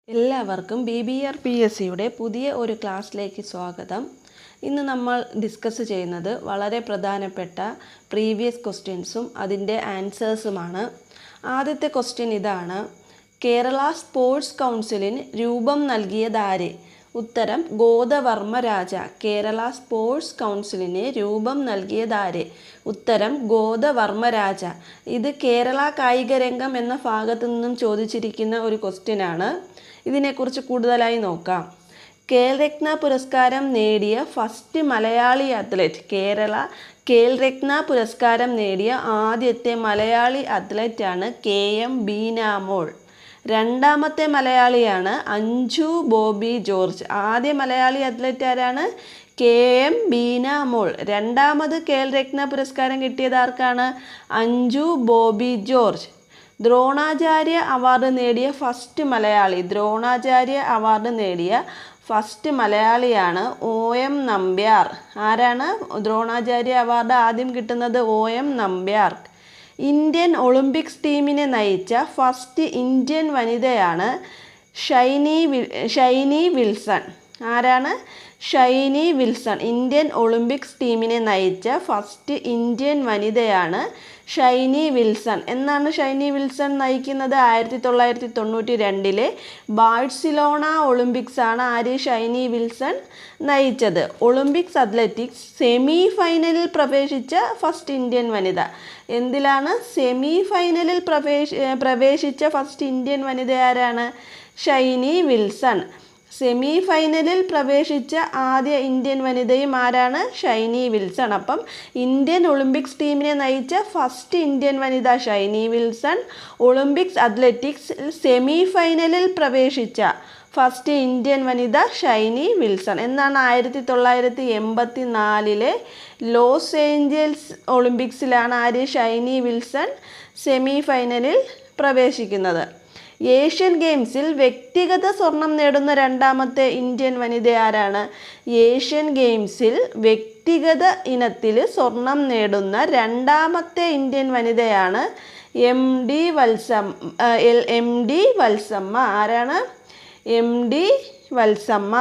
എല്ലാവർക്കും BBR-PSCയുടെ പുതിയ ഒരു ക്ലാസ്സിലേക്ക് സ്വാഗതം. ഇന്ന് നമ്മൾ ഡിസ്കസ് ചെയ്യുന്നത് വളരെ പ്രധാനപ്പെട്ട പ്രീവിയസ് ക്വസ്റ്റ്യൻസും അതിൻ്റെ ആൻസേഴ്സുമാണ്. ആദ്യത്തെ ക്വസ്റ്റ്യൻ ഇതാണ്: കേരള സ്പോർട്സ് കൗൺസിലിന് രൂപം നൽകിയതാര്? ഉത്തരം ഗോദവർമ്മ രാജ. കേരള സ്പോർട്സ് കൗൺസിലിന് രൂപം നൽകിയതാര്? ഉത്തരം ഗോദവർമ്മ രാജ. ഇത് കേരള കായികരംഗം എന്ന ഭാഗത്തു നിന്നും ചോദിച്ചിരിക്കുന്ന ഒരു ക്വസ്റ്റ്യനാണ്. ഇതിനെക്കുറിച്ച് കൂടുതലായി നോക്കാം. ഖേൽരത്ന പുരസ്കാരം നേടിയ ഫസ്റ്റ് മലയാളി അത്ലറ്റ്. ഖേൽരത്ന പുരസ്കാരം നേടിയ ആദ്യത്തെ മലയാളി അത്ലറ്റാണ് KM ബീനാമോൾ. രണ്ടാമത്തെ മലയാളിയാണ് അഞ്ജു ബോബി ജോർജ്. ആദ്യ മലയാളി അത്ലറ്റ് ആരാണ്? KM ബീനാമോൾ. രണ്ടാമത് ഖേൽരത്ന പുരസ്കാരം കിട്ടിയത് ആർക്കാണ്? അഞ്ജു ബോബി ജോർജ്. ദ്രോണാചാര്യ അവാർഡ് നേടിയ ഫസ്റ്റ് മലയാളി. ദ്രോണാചാര്യ അവാർഡ് നേടിയ ഫസ്റ്റ് മലയാളിയാണ് OM നമ്പ്യാർ. ആരാണ് ദ്രോണാചാര്യ അവാർഡ് ആദ്യം കിട്ടുന്നത്? OM നമ്പ്യാർ. ഇന്ത്യൻ ഒളിമ്പിക്സ് ടീമിനെ നയിച്ച ഫസ്റ്റ് ഇന്ത്യൻ വനിതയാണ് ഷൈനി വിൽസൺ. ആരാണ്? ഷൈനി വിൽസൺ. ഇന്ത്യൻ ഒളിമ്പിക്സ് ടീമിനെ നയിച്ച ഫസ്റ്റ് ഇന്ത്യൻ വനിതയാണ് ഷൈനി വിൽസൺ. എന്നാണ് ഷൈനി വിൽസൺ നയിക്കുന്നത്? 1992 ബാഴ്സിലോണ ഒളിമ്പിക്സ് ആണ് ആര്? ഷൈനി വിൽസൺ നയിച്ചത്. ഒളിമ്പിക്സ് അത്ലറ്റിക്സ് സെമി ഫൈനലിൽ പ്രവേശിച്ച ഫസ്റ്റ് ഇന്ത്യൻ വനിത. എന്തിലാണ് സെമി ഫൈനലിൽ പ്രവേശിച്ച ഫസ്റ്റ് ഇന്ത്യൻ വനിത ആരാണ്? ഷൈനി വിൽസൺ. സെമി ഫൈനലിൽ പ്രവേശിച്ച ആദ്യ ഇന്ത്യൻ വനിതയും ആരാണ്? ഷൈനി വിൽസൺ. അപ്പം ഇന്ത്യൻ ഒളിമ്പിക്സ് ടീമിനെ നയിച്ച ഫസ്റ്റ് ഇന്ത്യൻ വനിത Shiny Wilson. Olympics athletics semi ഫൈനലിൽ പ്രവേശിച്ച ഫസ്റ്റ് ഇന്ത്യൻ വനിത ഷൈനി വിൽസൺ. എന്നാണ് 1984 ലോസ് ഏഞ്ചൽസ് ഒളിമ്പിക്സിലാണ് ആര്? ഷൈനി വിൽസൺ സെമി ഫൈനലിൽ പ്രവേശിക്കുന്നത്. ഏഷ്യൻ ഗെയിംസിൽ വ്യക്തിഗത സ്വർണം നേടുന്ന രണ്ടാമത്തെ ഇന്ത്യൻ വനിത ആരാണ്? ഏഷ്യൻ ഗെയിംസിൽ വ്യക്തിഗത ഇനത്തിൽ സ്വർണം നേടുന്ന രണ്ടാമത്തെ ഇന്ത്യൻ വനിതയാണ് MD വത്സമ്മ. ആരാണ്? MD വത്സമ്മ.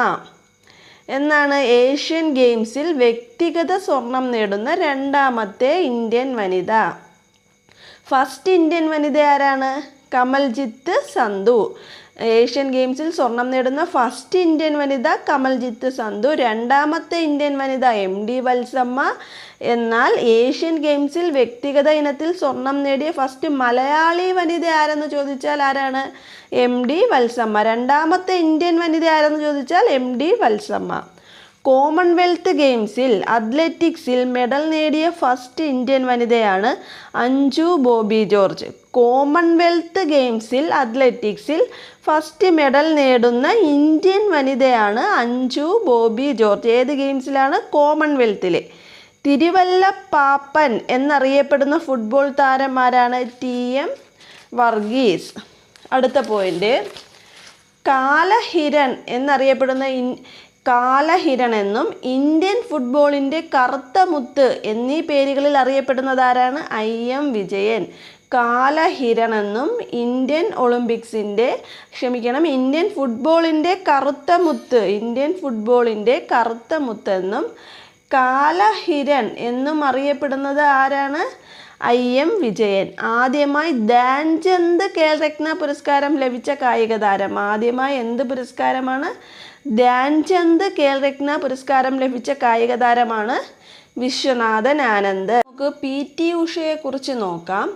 എന്നാണ് ഏഷ്യൻ ഗെയിംസിൽ വ്യക്തിഗത സ്വർണം നേടുന്ന രണ്ടാമത്തെ ഇന്ത്യൻ വനിത. ഫസ്റ്റ് ഇന്ത്യൻ വനിത ആരാണ്? കമൽജിത്ത് സന്ധു. ഏഷ്യൻ ഗെയിംസിൽ സ്വർണം നേടുന്ന ഫസ്റ്റ് ഇന്ത്യൻ വനിത കമൽജിത്ത് സന്ധു. രണ്ടാമത്തെ ഇന്ത്യൻ വനിത MD വത്സമ്മ. എന്നാൽ ഏഷ്യൻ ഗെയിംസിൽ വ്യക്തിഗത ഇനത്തിൽ സ്വർണം നേടിയ ഫസ്റ്റ് മലയാളി വനിത ആരെന്ന് ചോദിച്ചാൽ ആരാണ്? MD വത്സമ്മ. രണ്ടാമത്തെ ഇന്ത്യൻ വനിത ആരെന്ന് ചോദിച്ചാൽ MD വത്സമ്മ. കോമൺവെൽത്ത് ഗെയിംസിൽ അത്ലറ്റിക്സിൽ മെഡൽ നേടിയ ഫസ്റ്റ് ഇന്ത്യൻ വനിതയാണ് അഞ്ജു ബോബി ജോർജ്. കോമൺവെൽത്ത് ഗെയിംസിൽ അത്ലറ്റിക്സിൽ ഫസ്റ്റ് മെഡൽ നേടുന്ന ഇന്ത്യൻ വനിതയാണ് അഞ്ജു ബോബി ജോർജ്. ഏത് ഗെയിംസിലാണ്? കോമൺവെൽത്തിൽ. തിരുവല്ലപ്പാപ്പൻ എന്നറിയപ്പെടുന്ന ഫുട്ബോൾ താരം ആരാണ്? TM വർഗീസ്. അടുത്ത പോയിന്റ്: കാലഹിരൺ എന്നറിയപ്പെടുന്ന കാലഹിരൺ എന്നും ഇന്ത്യൻ ഫുട്ബോളിൻ്റെ കറുത്ത മുത്ത് എന്നീ പേരുകളിൽ അറിയപ്പെടുന്നത് ആരാണ്? IM വിജയൻ. കാലഹിരൺ എന്നും ഇന്ത്യൻ ഫുട്ബോളിൻ്റെ കറുത്ത മുത്ത് എന്നും കാലഹിരൺ എന്നും അറിയപ്പെടുന്നത് ആരാണ്? IM വിജയൻ. ആദ്യമായി ധ്യാൻചന്ദ് ഖേൽരത്ന പുരസ്കാരം ലഭിച്ച കായിക താരം. ആദ്യമായി എന്ത് പുരസ്കാരമാണ്? ധ്യാൻചന്ദ് ഖേൽരത്ന പുരസ്കാരം ലഭിച്ച കായിക താരമാണ് വിശ്വനാഥൻ ആനന്ദ്. നമുക്ക് PT ഉഷയെ കുറിച്ച് നോക്കാം.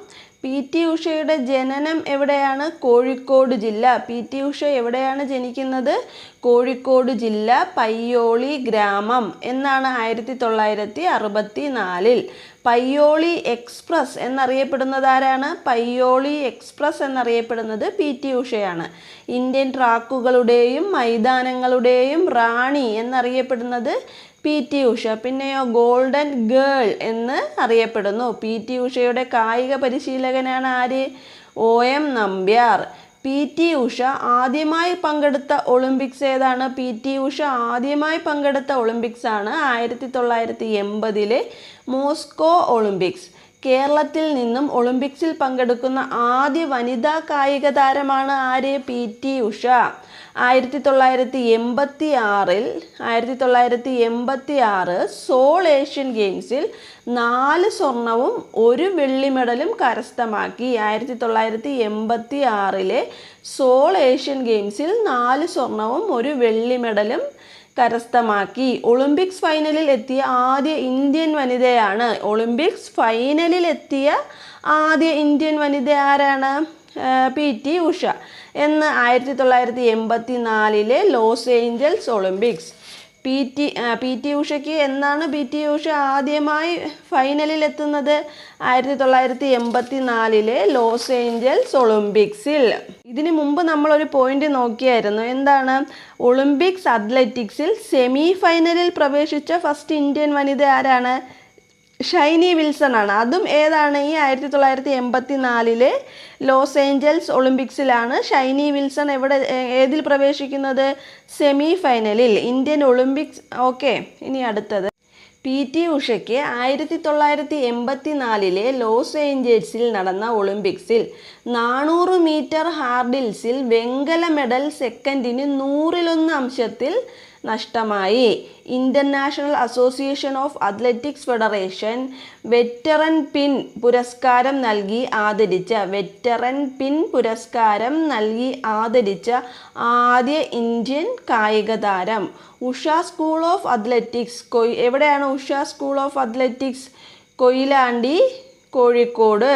PT ഉഷയുടെ ജനനം എവിടെയാണ്? കോഴിക്കോട് ജില്ല. PT ഉഷ എവിടെയാണ് ജനിക്കുന്നത്? കോഴിക്കോട് ജില്ല, പയ്യോളി ഗ്രാമം. എന്നാണ് 1964. പയ്യോളി എക്സ്പ്രസ് എന്നറിയപ്പെടുന്നത് ആരാണ്? പയ്യോളി എക്സ്പ്രസ് എന്നറിയപ്പെടുന്നത് PT ഉഷയാണ്. ഇന്ത്യൻ ട്രാക്കുകളുടെയും മൈതാനങ്ങളുടെയും റാണി എന്നറിയപ്പെടുന്നത് PT ഉഷ. പിന്നെയോ ഗോൾഡൻ ഗേൾ എന്ന് അറിയപ്പെടുന്നു. PT ഉഷയുടെ കായിക പരിശീലകനാണ് ആര്? OM നമ്പ്യാർ. PT ഉഷ ആദ്യമായി പങ്കെടുത്ത ഒളിമ്പിക്സ് ഏതാണ്? PT ഉഷ ആദ്യമായി പങ്കെടുത്ത ഒളിമ്പിക്സ് ആണ് 1980 മോസ്കോ ഒളിമ്പിക്സ്. കേരളത്തിൽ നിന്നും ഒളിമ്പിക്സിൽ പങ്കെടുക്കുന്ന ആദ്യ വനിതാ കായിക താരമാണ് ആര്? PT ഉഷ. 1986 സോൾ ഏഷ്യൻ ഗെയിംസിൽ 4 സ്വർണവും 1 വെള്ളി മെഡലും കരസ്ഥമാക്കി. 1986 സോൾ ഏഷ്യൻ ഗെയിംസിൽ 4 സ്വർണവും 1 വെള്ളി മെഡലും കരസ്ഥമാക്കി. ഒളിമ്പിക്സ് ഫൈനലിൽ എത്തിയ ആദ്യ ഇന്ത്യൻ വനിതയാണ്. ഒളിമ്പിക്സ് ഫൈനലിൽ എത്തിയ ആദ്യ ഇന്ത്യൻ വനിത ആരാണ്? PT ഉഷ. എന്ന് 1984 ലോസ് ഏഞ്ചൽസ് ഒളിമ്പിക്സ്. PT ഉഷയ്ക്ക് എന്നാണ് PT ഉഷ ആദ്യമായി ഫൈനലിൽ എത്തുന്നത്? 1984 ലോസ് ഏഞ്ചൽസ് ഒളിമ്പിക്സിൽ. ഇതിനു മുമ്പ് നമ്മളൊരു പോയിന്റ് നോക്കിയായിരുന്നു. എന്താണ്? ഒളിമ്പിക്സ് അത്ലറ്റിക്സിൽ സെമി ഫൈനലിൽ പ്രവേശിച്ച ഫസ്റ്റ് ഇന്ത്യൻ വനിത ആരാണ്? ഷൈനി വിൽസൺ ആണ്. അതും ഏതാണ്? ഈ 1984 ലോസ് ഏഞ്ചൽസ് ഒളിമ്പിക്സിലാണ് ഷൈനി വിൽസൺ ഏതിൽ പ്രവേശിക്കുന്നത്? സെമി ഫൈനലിൽ. Indian Olympics. ഓക്കെ, ഇനി അടുത്തത്. PT ഉഷയ്ക്ക് 1984 ലോസ് ഏഞ്ചൽസിൽ നടന്ന ഒളിമ്പിക്സിൽ 400 മീറ്റർ ഹാർഡിൽസിൽ വെങ്കല മെഡൽ സെക്കൻഡിന് 100 അംശത്തിൽ നഷ്ടമായി. International association of athletics federation veteran pin പുരസ്കാരം നൽകി ആദരിച്ച ആദ്യ ഇന്ത്യൻ കായിക താരം. ഉഷ സ്കൂൾ ഓഫ് അത്ലറ്റിക്സ് എവിടെയാണ്? Usha school of athletics Koyilandy, Kozhikode.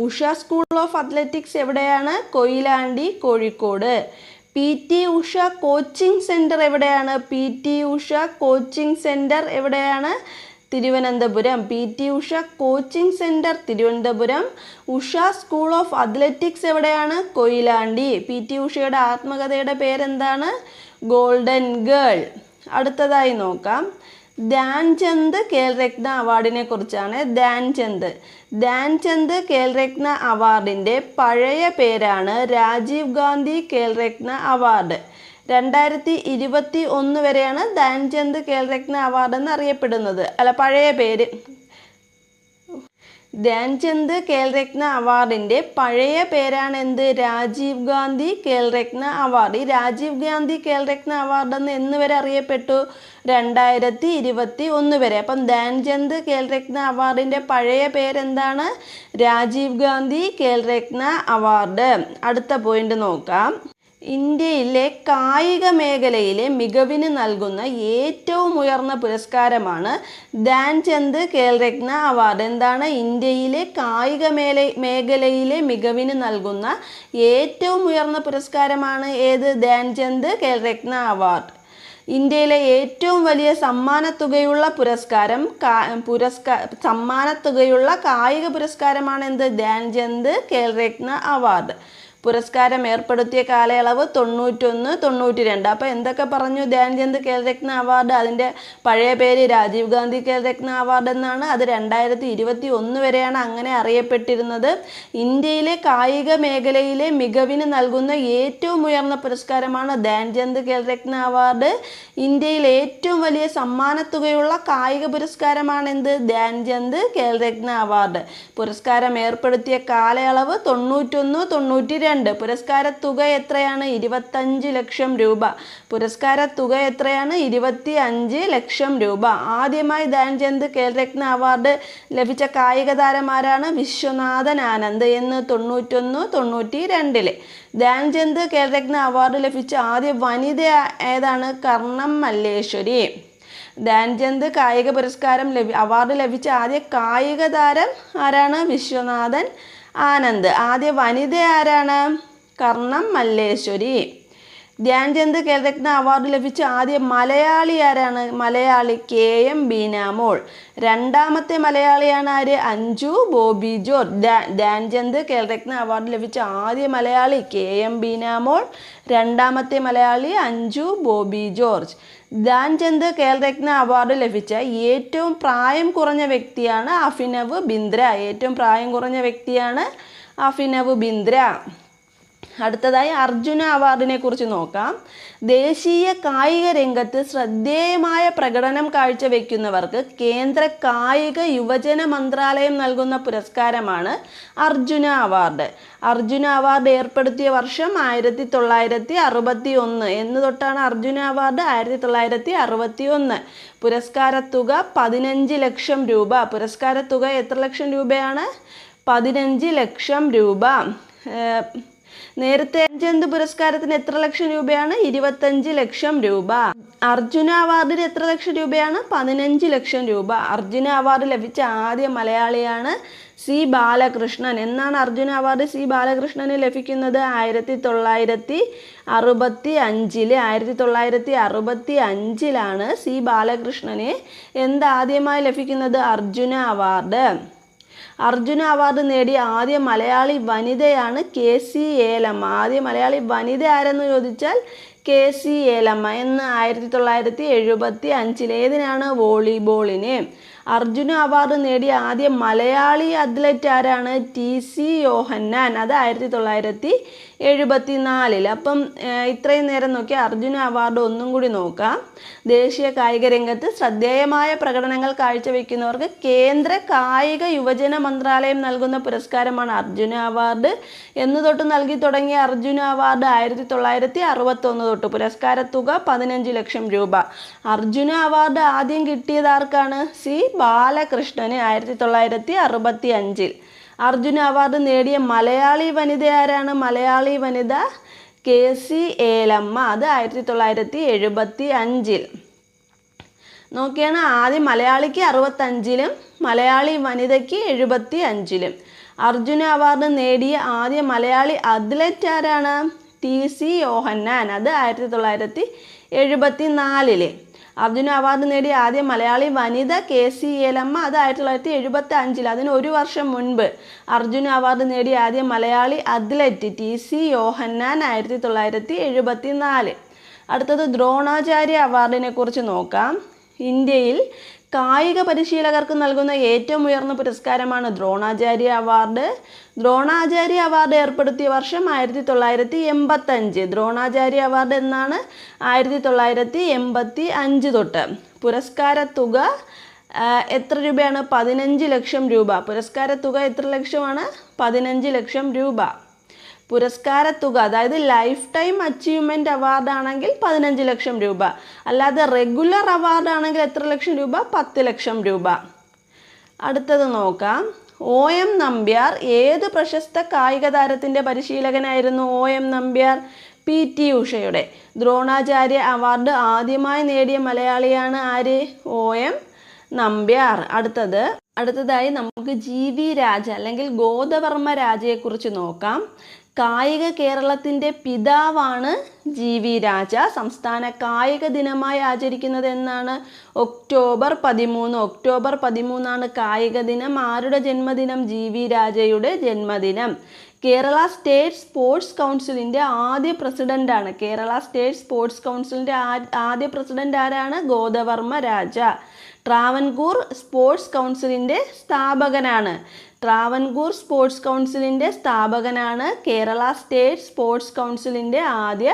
Usha school of athletics എവിടെയാണ്? Koyilandy, Kozhikode. PT Usha coaching centre എവിടെയാണ്? PT ഉഷ കോച്ചിങ് സെൻറ്റർ എവിടെയാണ്? Thiruvananthapuram. PT Usha coaching centre Thiruvananthapuram. Usha school of athletics എവിടെയാണ്? കൊയിലാണ്ടി. PT ഉഷയുടെ ആത്മകഥയുടെ പേരെന്താണ്? Golden girl. അടുത്തതായി നോക്കാം. ധ്യാൻചന്ദ് ഖേൽരത്ന അവാർഡിനെ കുറിച്ചാണ്. ധ്യാൻചന്ദ് ഖേൽരത്ന അവാർഡിൻ്റെ പഴയ പേരാണ് രാജീവ് ഗാന്ധി ഖേൽരത്ന അവാർഡ്. 2021 വരെയാണ് ധ്യാൻചന്ദ് ഖേൽരത്ന അവാർഡ് എന്ന് അറിയപ്പെടുന്നത്. പഴയ പേര്. ധ്യാൻചന്ദ് ഖേൽരത്ന അവാർഡിൻ്റെ പഴയ പേരാണ് എന്ത്? രാജീവ് ഗാന്ധി ഖേൽരത്ന അവാർഡ്. ഈ രാജീവ് ഗാന്ധി ഖേൽരത്ന അവാർഡ് എന്ന് വരെ അറിയപ്പെട്ടു? 2021 വരെ. അപ്പം ധ്യാൻചന്ദ് ഖേൽരത്ന അവാർഡിൻ്റെ പഴയ പേരെന്താണ്? രാജീവ് ഗാന്ധി ഖേൽരത്ന അവാർഡ്. അടുത്ത പോയിന്റ് നോക്കാം. ഇന്ത്യയിലെ കായിക മേഖലയിലെ മികവിന് നൽകുന്ന ഏറ്റവും ഉയർന്ന പുരസ്കാരമാണ് ധ്യാൻചന്ദ് ഖേൽരത്ന അവാർഡ്. എന്താണ്? ഇന്ത്യയിലെ കായിക മേഖലയിലെ മികവിന് നൽകുന്ന ഏറ്റവും ഉയർന്ന പുരസ്കാരമാണ് ഏത്? ധ്യാൻചന്ദ് ഖേൽരത്ന അവാർഡ്. ഇന്ത്യയിലെ ഏറ്റവും വലിയ സമ്മാനത്തുകയുള്ള കായിക പുരസ്കാരമാണ് എന്ത്? ധ്യാൻചന്ദ് ഖേൽരത്ന അവാർഡ്. പുരസ്കാരം ഏർപ്പെടുത്തിയ കാലയളവ് 91-92. അപ്പോൾ എന്തൊക്കെ പറഞ്ഞു? ധ്യാൻചന്ദ് ഖേൽരത്ന അവാർഡ് അതിൻ്റെ പഴയ പേര് രാജീവ് ഗാന്ധി ഖേൽരത്ന അവാർഡ് എന്നാണ്. അത് 2021 വരെയാണ് അങ്ങനെ അറിയപ്പെട്ടിരുന്നത്. ഇന്ത്യയിലെ കായിക മേഖലയിലെ മികവിന് നൽകുന്ന ഏറ്റവും ഉയർന്ന പുരസ്കാരമാണ് ധ്യാൻചന്ദ് ഖേൽരത്ന അവാർഡ്. ഇന്ത്യയിൽ ഏറ്റവും വലിയ സമ്മാനത്തുകയുള്ള കായിക പുരസ്കാരമാണ് എന്ത്? ധ്യാൻചന്ദ് ഖേൽരത്ന അവാർഡ്. പുരസ്കാരം ഏർപ്പെടുത്തിയ കാലയളവ് 91-92. പുരസ്കാര തുക എത്രയാണ്? 25 ലക്ഷം രൂപ. പുരസ്കാര തുക എത്രയാണ്? 25 ലക്ഷം രൂപ. ആദ്യമായി ധ്യാൻചന്ദ് ഖേൽരത്ന അവാർഡ് ലഭിച്ച കായിക താരമാരാണ്? വിശ്വനാഥൻ ആനന്ദ്. എന്ന് 91-92. ധ്യാൻചന്ദ് ഖേൽരത്ന അവാർഡ് ലഭിച്ച ആദ്യ വനിത ഏതാണ്? കർണം മല്ലേശ്വരി. ധ്യാൻചന്ദ് കായിക പുരസ്കാരം അവാർഡ് ലഭിച്ച ആദ്യ കായിക താരം ആരാണ്? വിശ്വനാഥൻ ആനന്ദ്. ആദ്യ വനിത ആരാണ്? കർണം മല്ലേശ്വരി. ധ്യാൻചന്ദ് ഖേൽരത്ന അവാർഡ് ലഭിച്ച ആദ്യ മലയാളി ആരാണ്? മലയാളി KM ബീനാമോൾ. രണ്ടാമത്തെ മലയാളിയാണ് ആര്? അഞ്ജു ബോബി ജോർജ്. ധ്യാൻചന്ദ് ഖേൽരത്ന അവാർഡ് ലഭിച്ച ആദ്യ മലയാളി KM ബീനാമോൾ. രണ്ടാമത്തെ മലയാളി അഞ്ജു ബോബി ജോർജ്. ധ്യാൻചന്ദ് ഖേൽരത്ന അവാർഡ് ലഭിച്ച ഏറ്റവും പ്രായം കുറഞ്ഞ വ്യക്തിയാണ് അഭിനവ് ബിന്ദ്ര. ഏറ്റവും പ്രായം കുറഞ്ഞ വ്യക്തിയാണ് അഭിനവ് ബിന്ദ്ര. അടുത്തതായി അർജുന അവാർഡിനെ കുറിച്ച് നോക്കാം. ദേശീയ കായിക രംഗത്ത് ശ്രദ്ധേയമായ പ്രകടനം കാഴ്ചവെക്കുന്നവർക്ക് കേന്ദ്ര കായിക യുവജന മന്ത്രാലയം നൽകുന്ന പുരസ്കാരമാണ് അർജുന അവാർഡ്. അർജുന അവാർഡ് ഏർപ്പെടുത്തിയ വർഷം 1961. എന്ന് തൊട്ടാണ് അർജുന അവാർഡ്? 1961. പുരസ്കാരത്തുക 15 ലക്ഷം രൂപ. പുരസ്കാരത്തുക എത്ര ലക്ഷം രൂപയാണ്? 15 ലക്ഷം രൂപ. നേരത്തെ എന്ത് പുരസ്കാരത്തിന് എത്ര ലക്ഷം രൂപയാണ്? 25 ലക്ഷം രൂപ. അർജുന അവാർഡിന് എത്ര ലക്ഷം രൂപയാണ്? 15 ലക്ഷം രൂപ. അർജുന അവാർഡ് ലഭിച്ച ആദ്യ മലയാളിയാണ് സി ബാലകൃഷ്ണൻ. എന്നാണ് അർജുന അവാർഡ് സി ബാലകൃഷ്ണന് ലഭിക്കുന്നത്? 1965. 1965 സി ബാലകൃഷ്ണന് എന്താദ്യമായി ലഭിക്കുന്നത്? അർജുന അവാർഡ്. അർജുന അവാർഡ് നേടിയ ആദ്യ മലയാളി വനിതയാണ് KC ഏലമ്മ. ആദ്യ മലയാളി വനിത ആരെന്ന് ചോദിച്ചാൽ KC ഏലമ്മ. എന്ന് 1975. ഏതിനാണ്? വോളിബോളിന്. അർജുന അവാർഡ് നേടിയ ആദ്യ മലയാളി അത്ലറ്റ് ആരാണ്? TC യോഹന്നാൻ. അത് 1974. അപ്പം ഇത്രയും നേരം നോക്കി അർജുന അവാർഡ് ഒന്നും കൂടി നോക്കാം. ദേശീയ കായിക രംഗത്ത് ശ്രദ്ധേയമായ പ്രകടനങ്ങൾ കാഴ്ചവെക്കുന്നവർക്ക് കേന്ദ്ര കായിക യുവജന മന്ത്രാലയം നൽകുന്ന പുരസ്കാരമാണ് അർജുന അവാർഡ്. എന്ന് തൊട്ട് നൽകി തുടങ്ങിയ അർജുന അവാർഡ് 1961 തൊട്ട്. പുരസ്കാരത്തുക 15 ലക്ഷം രൂപ. അർജുന അവാർഡ് ആദ്യം കിട്ടിയത് ആർക്കാണ്? സി ബാലകൃഷ്ണന് 1965. അർജുന അവാർഡ് നേടിയ മലയാളി വനിത ആരാണ്? മലയാളി വനിത KC ഏലമ്മ. അത് 1975. നോക്കിയാണ് ആദ്യം മലയാളിക്ക് 65-ലും മലയാളി വനിതയ്ക്ക് 75-ലും. അർജുന അവാർഡ് നേടിയ ആദ്യ മലയാളി അത്ലറ്റ് ആരാണ്? TC യോഹന്നാൻ. അത് 1974. അർജുന അവാർഡ് നേടിയ ആദ്യ മലയാളി വനിത KC ഏലമ്മ. അത് 1975. അതിന് ഒരു വർഷം മുൻപ് അർജുന അവാർഡ് നേടിയ ആദ്യ മലയാളി അത്ലറ്റ് TC യോഹന്നാൻ 1974. അടുത്തത് ദ്രോണാചാര്യ അവാർഡിനെ കുറിച്ച് നോക്കാം. ഇന്ത്യയിൽ കായിക പരിശീലകർക്ക് നൽകുന്ന ഏറ്റവും ഉയർന്ന പുരസ്കാരമാണ് ദ്രോണാചാര്യ അവാർഡ്. ദ്രോണാചാര്യ അവാർഡ് ഏർപ്പെടുത്തിയ വർഷം 1985. ദ്രോണാചാര്യ അവാർഡ് എന്നാണ്? 1985 തൊട്ട്. പുരസ്കാരത്തുക എത്ര രൂപയാണ്? 15 ലക്ഷം രൂപ. പുരസ്കാരത്തുക എത്ര ലക്ഷമാണ്? 15 ലക്ഷം രൂപ. പുരസ്കാരത്തുക അതായത് ലൈഫ് ടൈം അച്ചീവ്മെൻറ്റ് അവാർഡ് ആണെങ്കിൽ 15 ലക്ഷം രൂപ. അല്ലാതെ റെഗുലർ അവാർഡ് ആണെങ്കിൽ എത്ര ലക്ഷം രൂപ? 10 ലക്ഷം രൂപ. അടുത്തത് നോക്കാം. OM നമ്പ്യാർ ഏത് പ്രശസ്ത കായിക താരത്തിൻ്റെ പരിശീലകനായിരുന്നു? OM നമ്പ്യാർ PT ഉഷയുടെ. ദ്രോണാചാര്യ അവാർഡ് ആദ്യമായി നേടിയ മലയാളിയാണ് ആര്? OM നമ്പ്യാർ. അടുത്തതായി നമുക്ക് GV രാജ അല്ലെങ്കിൽ ഗോദവർമ്മ രാജയെക്കുറിച്ച് നോക്കാം. കായിക കേരളത്തിൻ്റെ പിതാവാണ് GV രാജ. സംസ്ഥാന കായിക ദിനമായി ആചരിക്കുന്നത് എന്നാണ്? ഒക്ടോബർ 13. ഒക്ടോബർ 13 കായിക ദിനം. ആരുടെ ജന്മദിനം? GV രാജയുടെ ജന്മദിനം. കേരള സ്റ്റേറ്റ് സ്പോർട്സ് കൗൺസിലിൻ്റെ ആദ്യ പ്രസിഡൻ്റാണ്. കേരള സ്റ്റേറ്റ് സ്പോർട്സ് കൗൺസിലിൻ്റെ ആദ്യ പ്രസിഡൻ്റ് ആരാണ്? ഗോദവർമ്മ രാജ. ട്രാവൻകൂർ സ്പോർട്സ് കൗൺസിലിൻ്റെ സ്ഥാപകനാണ്. ട്രാവൻകൂർ സ്പോർട്സ് കൗൺസിലിൻ്റെ സ്ഥാപകനാണ്. കേരള സ്റ്റേറ്റ് സ്പോർട്സ് കൗൺസിലിൻ്റെ ആദ്യ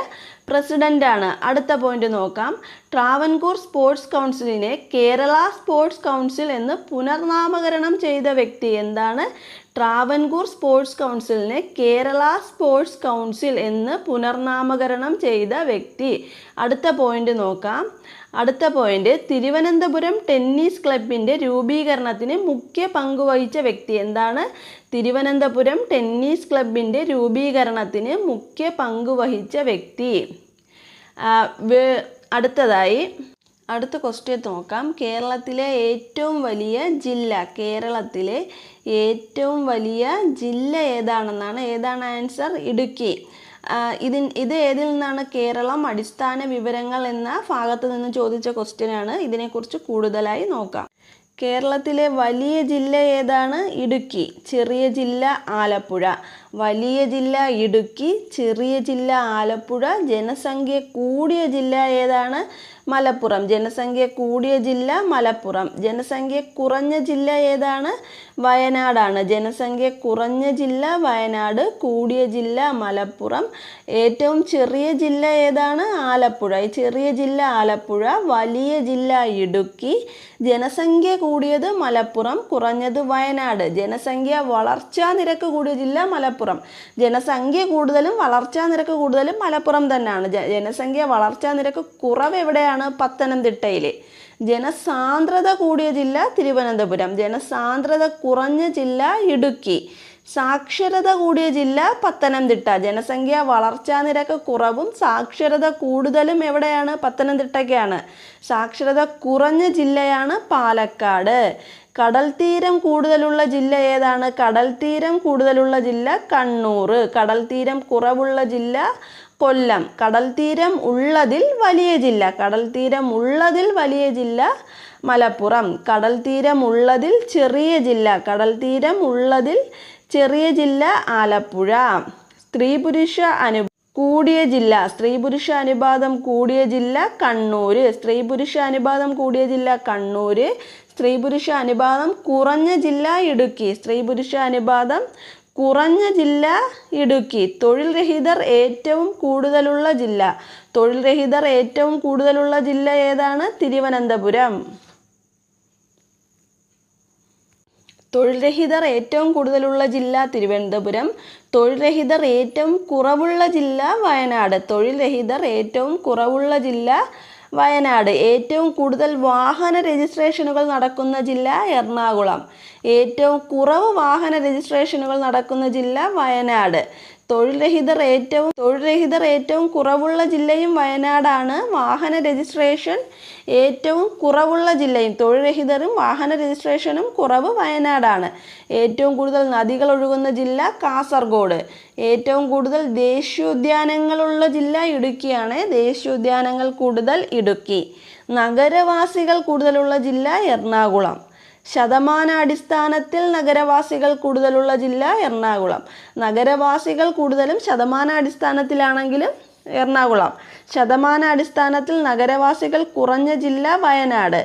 പ്രസിഡൻ്റാണ്. അടുത്ത പോയിന്റ് നോക്കാം. ട്രാവൻകൂർ സ്പോർട്സ് കൗൺസിലിനെ കേരള സ്പോർട്സ് കൗൺസിൽ എന്ന് പുനർനാമകരണം ചെയ്ത വ്യക്തി. എന്താണ്? ട്രാവൻകൂർ സ്പോർട്സ് കൗൺസിലിനെ കേരള സ്പോർട്സ് കൗൺസിൽ എന്ന് പുനർനാമകരണം ചെയ്ത വ്യക്തി. അടുത്ത പോയിന്റ് നോക്കാം. അടുത്ത പോയിന്റ് തിരുവനന്തപുരം ടെന്നീസ് ക്ലബിൻ്റെ രൂപീകരണത്തിന് മുഖ്യ പങ്കുവഹിച്ച വ്യക്തി. എന്താണ്? തിരുവനന്തപുരം ടെന്നീസ് ക്ലബിൻ്റെ രൂപീകരണത്തിന് മുഖ്യ പങ്കുവഹിച്ച വ്യക്തി. അടുത്ത ക്വസ്റ്റ്യൻ നോക്കാം. കേരളത്തിലെ ഏറ്റവും വലിയ ജില്ല. കേരളത്തിലെ ഏറ്റവും വലിയ ജില്ല ഏതാണെന്നാണ്? ഏതാണ് ആൻസർ? ഇടുക്കി. ഇത് ഏതിൽ നിന്നാണ്? കേരളം അടിസ്ഥാന വിവരങ്ങൾ എന്ന ഭാഗത്ത് നിന്ന് ചോദിച്ച ക്വസ്റ്റ്യനാണ്. ഇതിനെക്കുറിച്ച് കൂടുതലായി നോക്കാം. കേരളത്തിലെ വലിയ ജില്ല ഏതാണ്? ഇടുക്കി. ചെറിയ ജില്ല ആലപ്പുഴ. വലിയ ജില്ല ഇടുക്കി, ചെറിയ ജില്ല ആലപ്പുഴ. ജനസംഖ്യ കൂടിയ ജില്ല ഏതാണ്? മലപ്പുറം. ജനസംഖ്യ കൂടിയ ജില്ല മലപ്പുറം. ജനസംഖ്യ കുറഞ്ഞ ജില്ല ഏതാണ്? വയനാടാണ്. ജനസംഖ്യ കുറഞ്ഞ ജില്ല വയനാട്, കൂടിയ ജില്ല മലപ്പുറം. ഏറ്റവും ചെറിയ ജില്ല ഏതാണ്? ആലപ്പുഴ. ചെറിയ ജില്ല ആലപ്പുഴ, വലിയ ജില്ല ഇടുക്കി. ജനസംഖ്യ കൂടിയത് മലപ്പുറം, കുറഞ്ഞത് വയനാട്. ജനസംഖ്യ വളർച്ചാ നിരക്ക് കൂടിയ ജില്ല മലപ്പുറം. ജനസംഖ്യ കൂടുതലും വളർച്ചാ നിരക്ക് കൂടുതലും മലപ്പുറം തന്നെയാണ്. ജനസംഖ്യ വളർച്ചാ നിരക്ക് കുറവ് എവിടെയാണ്? പത്തനംതിട്ടയിൽ. ജനസാന്ദ്രത കൂടിയ ജില്ല തിരുവനന്തപുരം. ജനസാന്ദ്രത കുറഞ്ഞ ജില്ല ഇടുക്കി. സാക്ഷരത കൂടിയ ജില്ല പത്തനംതിട്ട. ജനസംഖ്യ വളർച്ചാ നിരക്ക് കുറവും സാക്ഷരത കൂടുതലും എവിടെയാണ്? പത്തനംതിട്ടയ്ക്കാണ്. സാക്ഷരത കുറഞ്ഞ ജില്ലയാണ് പാലക്കാട്. കടൽ തീരം കൂടുതലുള്ള ജില്ല ഏതാണ്? കടൽ തീരം കൂടുതലുള്ള ജില്ല കണ്ണൂർ. കടൽ തീരം കുറവുള്ള ജില്ല കൊല്ലം. കടൽ തീരം ഉള്ളതിൽ വലിയ ജില്ല. കടൽ തീരം ഉള്ളതിൽ വലിയ ജില്ല മലപ്പുറം. കടൽ തീരം ഉള്ളതിൽ ചെറിയ ജില്ല. കടൽ തീരം ഉള്ളതിൽ ചെറിയ ജില്ല ആലപ്പുഴ. സ്ത്രീ പുരുഷ കൂടിയ ജില്ല. സ്ത്രീ പുരുഷ അനുപാതം കൂടിയ ജില്ല കണ്ണൂർ. സ്ത്രീ പുരുഷ അനുപാതം കൂടിയ ജില്ല കണ്ണൂർ. സ്ത്രീ പുരുഷ അനുപാതം കുറഞ്ഞ ജില്ല ഇടുക്കി. സ്ത്രീ പുരുഷ അനുപാതം കുറഞ്ഞ ജില്ല ഇടുക്കി. തൊഴിൽ രഹിതർ ഏറ്റവും കൂടുതലുള്ള ജില്ല. തൊഴിൽ രഹിതർ ഏറ്റവും കൂടുതലുള്ള ജില്ല ഏതാണ്? തിരുവനന്തപുരം. തൊഴിൽ രഹിതർ ഏറ്റവും കൂടുതലുള്ള ജില്ല തിരുവനന്തപുരം. തൊഴിൽ രഹിതർ ഏറ്റവും കുറവുള്ള ജില്ല വയനാട്. തൊഴിൽ രഹിതർ ഏറ്റവും കുറവുള്ള ജില്ല വയനാട്. ഏറ്റവും കൂടുതൽ വാഹന രജിസ്ട്രേഷനുകൾ നടക്കുന്ന ജില്ല എറണാകുളം. ഏറ്റവും കുറവ് വാഹന രജിസ്ട്രേഷനുകൾ നടക്കുന്ന ജില്ല വയനാട്. തൊഴിൽ രഹിതർ ഏറ്റവും കുറവുള്ള ജില്ലയും വയനാടാണ്. വാഹന രജിസ്ട്രേഷൻ ഏറ്റവും കുറവുള്ള ജില്ലയും. തൊഴിൽ രഹിതരും വാഹന രജിസ്ട്രേഷനും കുറവ് വയനാടാണ്. ഏറ്റവും കൂടുതൽ നദികൾ ഒഴുകുന്ന ജില്ല കാസർഗോഡ്. ഏറ്റവും കൂടുതൽ ദേശീയോദ്യാനങ്ങളുള്ള ജില്ല ഇടുക്കിയാണ്. ദേശീയോദ്യാനങ്ങൾ കൂടുതൽ ഇടുക്കി. നഗരവാസികൾ കൂടുതലുള്ള ജില്ല എറണാകുളം. ശതമാനാടിസ്ഥാനത്തിൽ നഗരവാസികൾ കൂടുതലുള്ള ജില്ല എറണാകുളം. നഗരവാസികൾ കൂടുതലും ശതമാനാടിസ്ഥാനത്തിലാണെങ്കിലും എറണാകുളം. ശതമാനാടിസ്ഥാനത്തിൽ നഗരവാസികൾ കുറഞ്ഞ ജില്ല വയനാട്.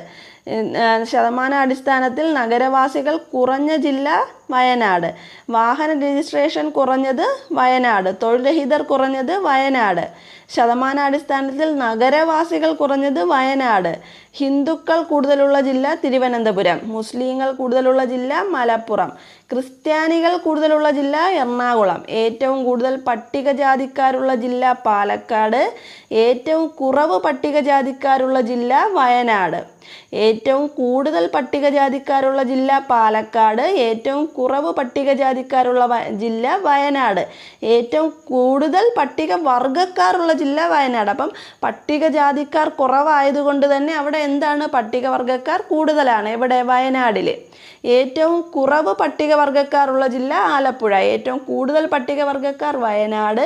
ശതമാനാടിസ്ഥാനത്തിൽ നഗരവാസികൾ കുറഞ്ഞ ജില്ല വയനാട്. വാഹന രജിസ്ട്രേഷൻ കുറഞ്ഞത് വയനാട്. തൊഴിൽ രഹിതർ കുറഞ്ഞത് വയനാട്. ശതമാനാടിസ്ഥാനത്തിൽ നഗരവാസികൾ കുറഞ്ഞത് വയനാട്. ഹിന്ദുക്കൾ കൂടുതലുള്ള ജില്ല തിരുവനന്തപുരം. മുസ്ലിങ്ങൾ കൂടുതലുള്ള ജില്ല മലപ്പുറം. ക്രിസ്ത്യാനികൾ കൂടുതലുള്ള ജില്ല എറണാകുളം. ഏറ്റവും കൂടുതൽ പട്ടികജാതിക്കാരുള്ള ജില്ല പാലക്കാട്. ഏറ്റവും കുറവ് പട്ടികജാതിക്കാരുള്ള ജില്ല വയനാട്. ഏറ്റവും കൂടുതൽ പട്ടികജാതിക്കാരുള്ള ജില്ല പാലക്കാട്. ഏറ്റവും കുറവ് പട്ടികജാതിക്കാരുള്ള ജില്ല വയനാട്. ഏറ്റവും കൂടുതൽ പട്ടികവർഗക്കാരുള്ള ജില്ല വയനാട്. അപ്പം പട്ടികജാതിക്കാർ കുറവായതുകൊണ്ട് തന്നെ അവിടെ എന്താണ്? പട്ടികവർഗക്കാർ കൂടുതലാണ്. എവിടെ? വയനാടിൽ. ഏറ്റവും കുറവ് പട്ടികവർഗക്കാരുള്ള ജില്ല ആലപ്പുഴ. ഏറ്റവും കൂടുതൽ പട്ടികവർഗക്കാർ വയനാട്.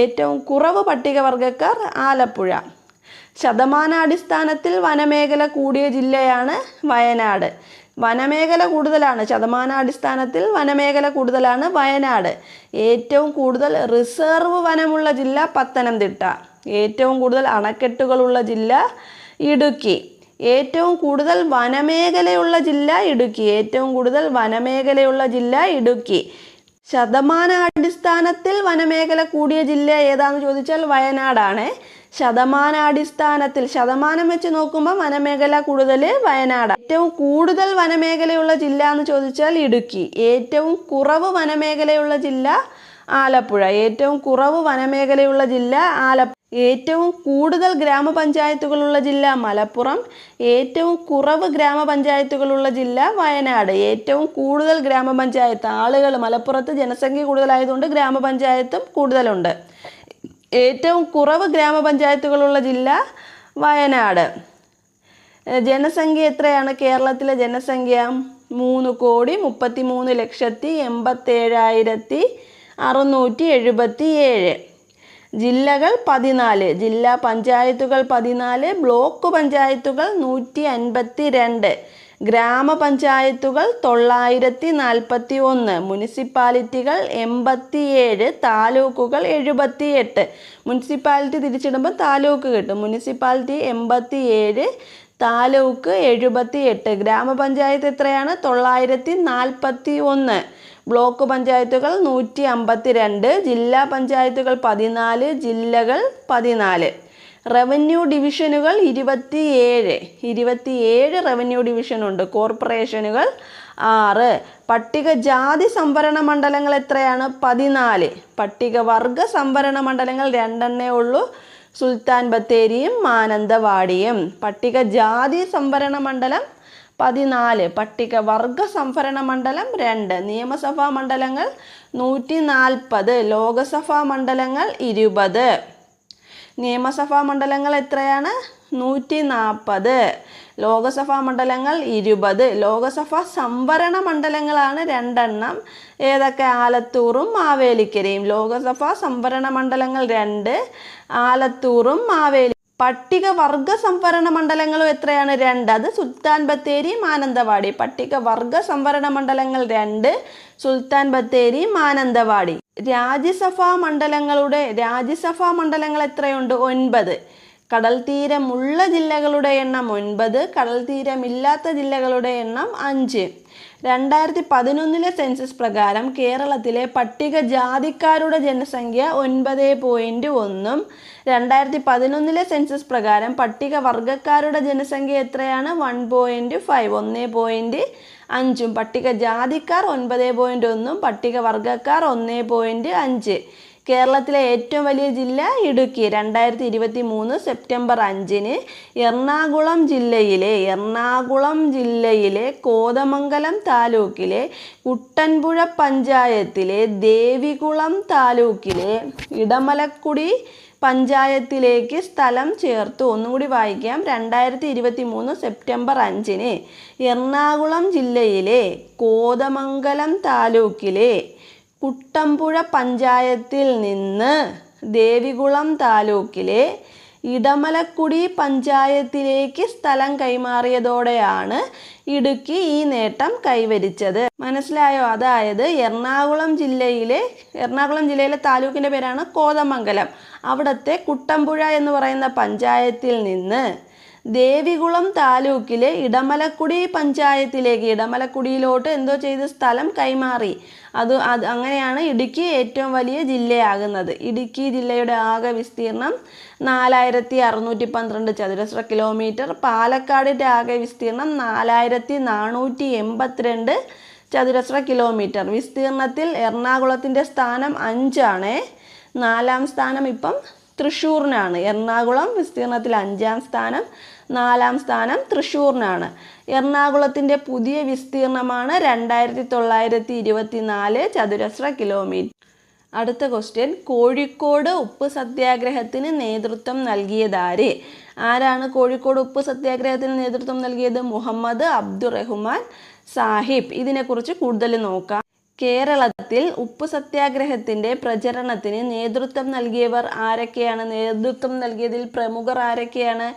ഏറ്റവും കുറവ് പട്ടികവർഗക്കാർ ആലപ്പുഴ. ശതമാനാടിസ്ഥാനത്തിൽ വനമേഖല കൂടിയ ജില്ലയാണ് വയനാട്. വനമേഖല കൂടുതലാണ്. ശതമാനാടിസ്ഥാനത്തിൽ വനമേഖല കൂടുതലാണ് വയനാട്. ഏറ്റവും കൂടുതൽ റിസർവ് വനമുള്ള ജില്ല പത്തനംതിട്ട. ഏറ്റവും കൂടുതൽ അണക്കെട്ടുകളുള്ള ജില്ല ഇടുക്കി. ഏറ്റവും കൂടുതൽ വനമേഖലയുള്ള ജില്ല ഇടുക്കി. ഏറ്റവും കൂടുതൽ വനമേഖലയുള്ള ജില്ല ഇടുക്കി. ശതമാനാടിസ്ഥാനത്തിൽ വനമേഖല കൂടിയ ജില്ല ഏതാണെന്ന് ചോദിച്ചാൽ വയനാടാണ്. ശതമാനാടിസ്ഥാനത്തിൽ ശതമാനം വെച്ച് നോക്കുമ്പോൾ വനമേഖല കൂടുതൽ വയനാട്. ഏറ്റവും കൂടുതൽ വനമേഖലയുള്ള ജില്ല എന്ന് ചോദിച്ചാൽ ഇടുക്കി. ഏറ്റവും കുറവ് വനമേഖലയുള്ള ജില്ല ആലപ്പുഴ. ഏറ്റവും കുറവ് വനമേഖലയുള്ള ജില്ല ആലപ്പുഴ. ഏറ്റവും കൂടുതൽ ഗ്രാമപഞ്ചായത്തുകളുള്ള ജില്ല മലപ്പുറം. ഏറ്റവും കുറവ് ഗ്രാമപഞ്ചായത്തുകളുള്ള ജില്ല വയനാട്. ഏറ്റവും കൂടുതൽ ഗ്രാമപഞ്ചായത്ത് ആളുകൾ മലപ്പുറത്ത് ജനസംഖ്യ കൂടുതലായതുകൊണ്ട് ഗ്രാമപഞ്ചായത്തും കൂടുതലുണ്ട്. ഏറ്റവും കുറവ് ഗ്രാമപഞ്ചായത്തുകളുള്ള ജില്ല വയനാട്. ജനസംഖ്യ എത്രയാണ്? കേരളത്തിലെ ജനസംഖ്യ 3,37,677. ജില്ലകൾ 14. ജില്ലാ പഞ്ചായത്തുകൾ 14. ബ്ലോക്ക് പഞ്ചായത്തുകൾ 152. ഗ്രാമപഞ്ചായത്തുകൾ 941, മുനിസിപ്പാലിറ്റികൾ 87, താലൂക്കുകൾ 78. മുനിസിപ്പാലിറ്റി തിരിച്ചിടുമ്പോൾ താലൂക്ക് കിട്ടും. മുനിസിപ്പാലിറ്റി 87, താലൂക്ക് 78. ഗ്രാമപഞ്ചായത്ത് എത്രയാണ്? 941. ബ്ലോക്ക് പഞ്ചായത്തുകൾ 152, ജില്ലാ പഞ്ചായത്തുകൾ 14, ജില്ലകൾ 14. റവന്യൂ ഡിവിഷനുകൾ 27 റവന്യൂ ഡിവിഷനുണ്ട്. കോർപ്പറേഷനുകൾ 6. പട്ടികജാതി സംവരണ മണ്ഡലങ്ങൾ എത്രയാണ്? 14. പട്ടികവർഗ സംവരണ മണ്ഡലങ്ങൾ 2 ഉള്ളൂ, സുൽത്താൻ ബത്തേരിയും മാനന്തവാടിയും. പട്ടികജാതി സംവരണ മണ്ഡലം 14, പട്ടികവർഗ സംവരണ മണ്ഡലം 2. നിയമസഭാ മണ്ഡലങ്ങൾ 140, ലോകസഭാ മണ്ഡലങ്ങൾ 20. നിയമസഭാ മണ്ഡലങ്ങൾ എത്രയാണ്? 140, ലോകസഭാ മണ്ഡലങ്ങൾ 20. ലോകസഭാ സംവരണ മണ്ഡലങ്ങളാണ് 2. ഏതൊക്കെ? ആലത്തൂറും മാവേലിക്കരയും. ലോകസഭാ സംവരണ മണ്ഡലങ്ങൾ 2, ആലത്തൂറും മാവേലി. പട്ടികവർഗ സംവരണ മണ്ഡലങ്ങളും എത്രയാണ്? 2. അത് സുൽത്താൻ ബത്തേരി മാനന്തവാടി. പട്ടികവർഗ സംവരണ മണ്ഡലങ്ങൾ 2, സുൽത്താൻ ബത്തേരി മാനന്തവാടി. രാജ്യസഭാ മണ്ഡലങ്ങൾ എത്രയുണ്ട്? 9. കടൽ തീരമുള്ള ജില്ലകളുടെ എണ്ണം 9, കടൽ തീരമില്ലാത്ത ജില്ലകളുടെ എണ്ണം 5. 2011 സെൻസസ് പ്രകാരം കേരളത്തിലെ പട്ടികജാതിക്കാരുടെ ജനസംഖ്യ 9.1. 2011 സെൻസസ് പ്രകാരം പട്ടികവർഗക്കാരുടെ ജനസംഖ്യ എത്രയാണ്? 1.5, 1.5. പട്ടികജാതിക്കാർ 9.1, പട്ടികവർഗക്കാർ 1.5. കേരളത്തിലെ ഏറ്റവും വലിയ ജില്ല ഇടുക്കി. 2023 സെപ്റ്റംബർ 5 എറണാകുളം ജില്ലയിലെ കോതമംഗലം താലൂക്കിലെ കുട്ടൻപുഴ പഞ്ചായത്തിലെ ദേവികുളം താലൂക്കിലെ ഇടമലക്കുടി പഞ്ചായത്തിലേക്ക് സ്ഥലം ചേർത്തു. ഒന്നുകൂടി വായിക്കാം. 2023 സെപ്റ്റംബർ 5 എറണാകുളം ജില്ലയിലെ കോതമംഗലം താലൂക്കിലെ കുട്ടമ്പുഴ പഞ്ചായത്തിൽ നിന്ന് ദേവികുളം താലൂക്കിലെ ഇടമലക്കുടി പഞ്ചായത്തിലേക്ക് സ്ഥലം കൈമാറിയതോടെയാണ് ഇടുക്കി ഈ നേട്ടം കൈവരിച്ചത്. മനസ്സിലായോ? അതായത് എറണാകുളം ജില്ലയിലെ താലൂക്കിൻ്റെ പേരാണ് കോതമംഗലം. അവിടുത്തെ കുട്ടമ്പുഴ എന്ന് പറയുന്ന പഞ്ചായത്തിൽ നിന്ന് ദേവികുളം താലൂക്കിലെ ഇടമലക്കുടി പഞ്ചായത്തിലേക്ക്, ഇടമലക്കുടിയിലോട്ട് എന്തോ ചെയ്ത് സ്ഥലം കൈമാറി. അങ്ങനെയാണ് ഇടുക്കി ഏറ്റവും വലിയ ജില്ലയാകുന്നത്. ഇടുക്കി ജില്ലയുടെ ആകെ വിസ്തീർണം 4612 ചതുരശ്ര കിലോമീറ്റർ. പാലക്കാടിൻ്റെ ആകെ വിസ്തീർണം 4482 ചതുരശ്ര കിലോമീറ്റർ. വിസ്തീർണത്തിൽ എറണാകുളത്തിൻ്റെ സ്ഥാനം 5 ആണ്. 4ാം സ്ഥാനം ഇപ്പം തൃശ്ശൂരിനാണ്. എറണാകുളം വിസ്തീർണത്തിൽ 5ാം സ്ഥാനം, 4ാം സ്ഥാനം തൃശ്ശൂരിനാണ്. എറണാകുളത്തിൻ്റെ പുതിയ വിസ്തീർണമാണ് 2924 ചതുരശ്ര കിലോമീറ്റർ. അടുത്ത ക്വസ്റ്റ്യൻ, കോഴിക്കോട് ഉപ്പ് സത്യാഗ്രഹത്തിന് നേതൃത്വം നൽകിയതാര്? ആരാണ് കോഴിക്കോട് ഉപ്പ് സത്യാഗ്രഹത്തിന് നേതൃത്വം നൽകിയത്? മുഹമ്മദ് അബ്ദുറഹ്മാൻ സാഹിബ്. ഇതിനെക്കുറിച്ച് കൂടുതൽ നോക്കാം. കേരളത്തിൽ ഉപ്പ് സത്യാഗ്രഹത്തിൻ്റെ പ്രചരണത്തിന് നേതൃത്വം നൽകിയവർ ആരൊക്കെയാണ്? നേതൃത്വം നൽകിയതിൽ പ്രമുഖർ ആരൊക്കെയാണ്?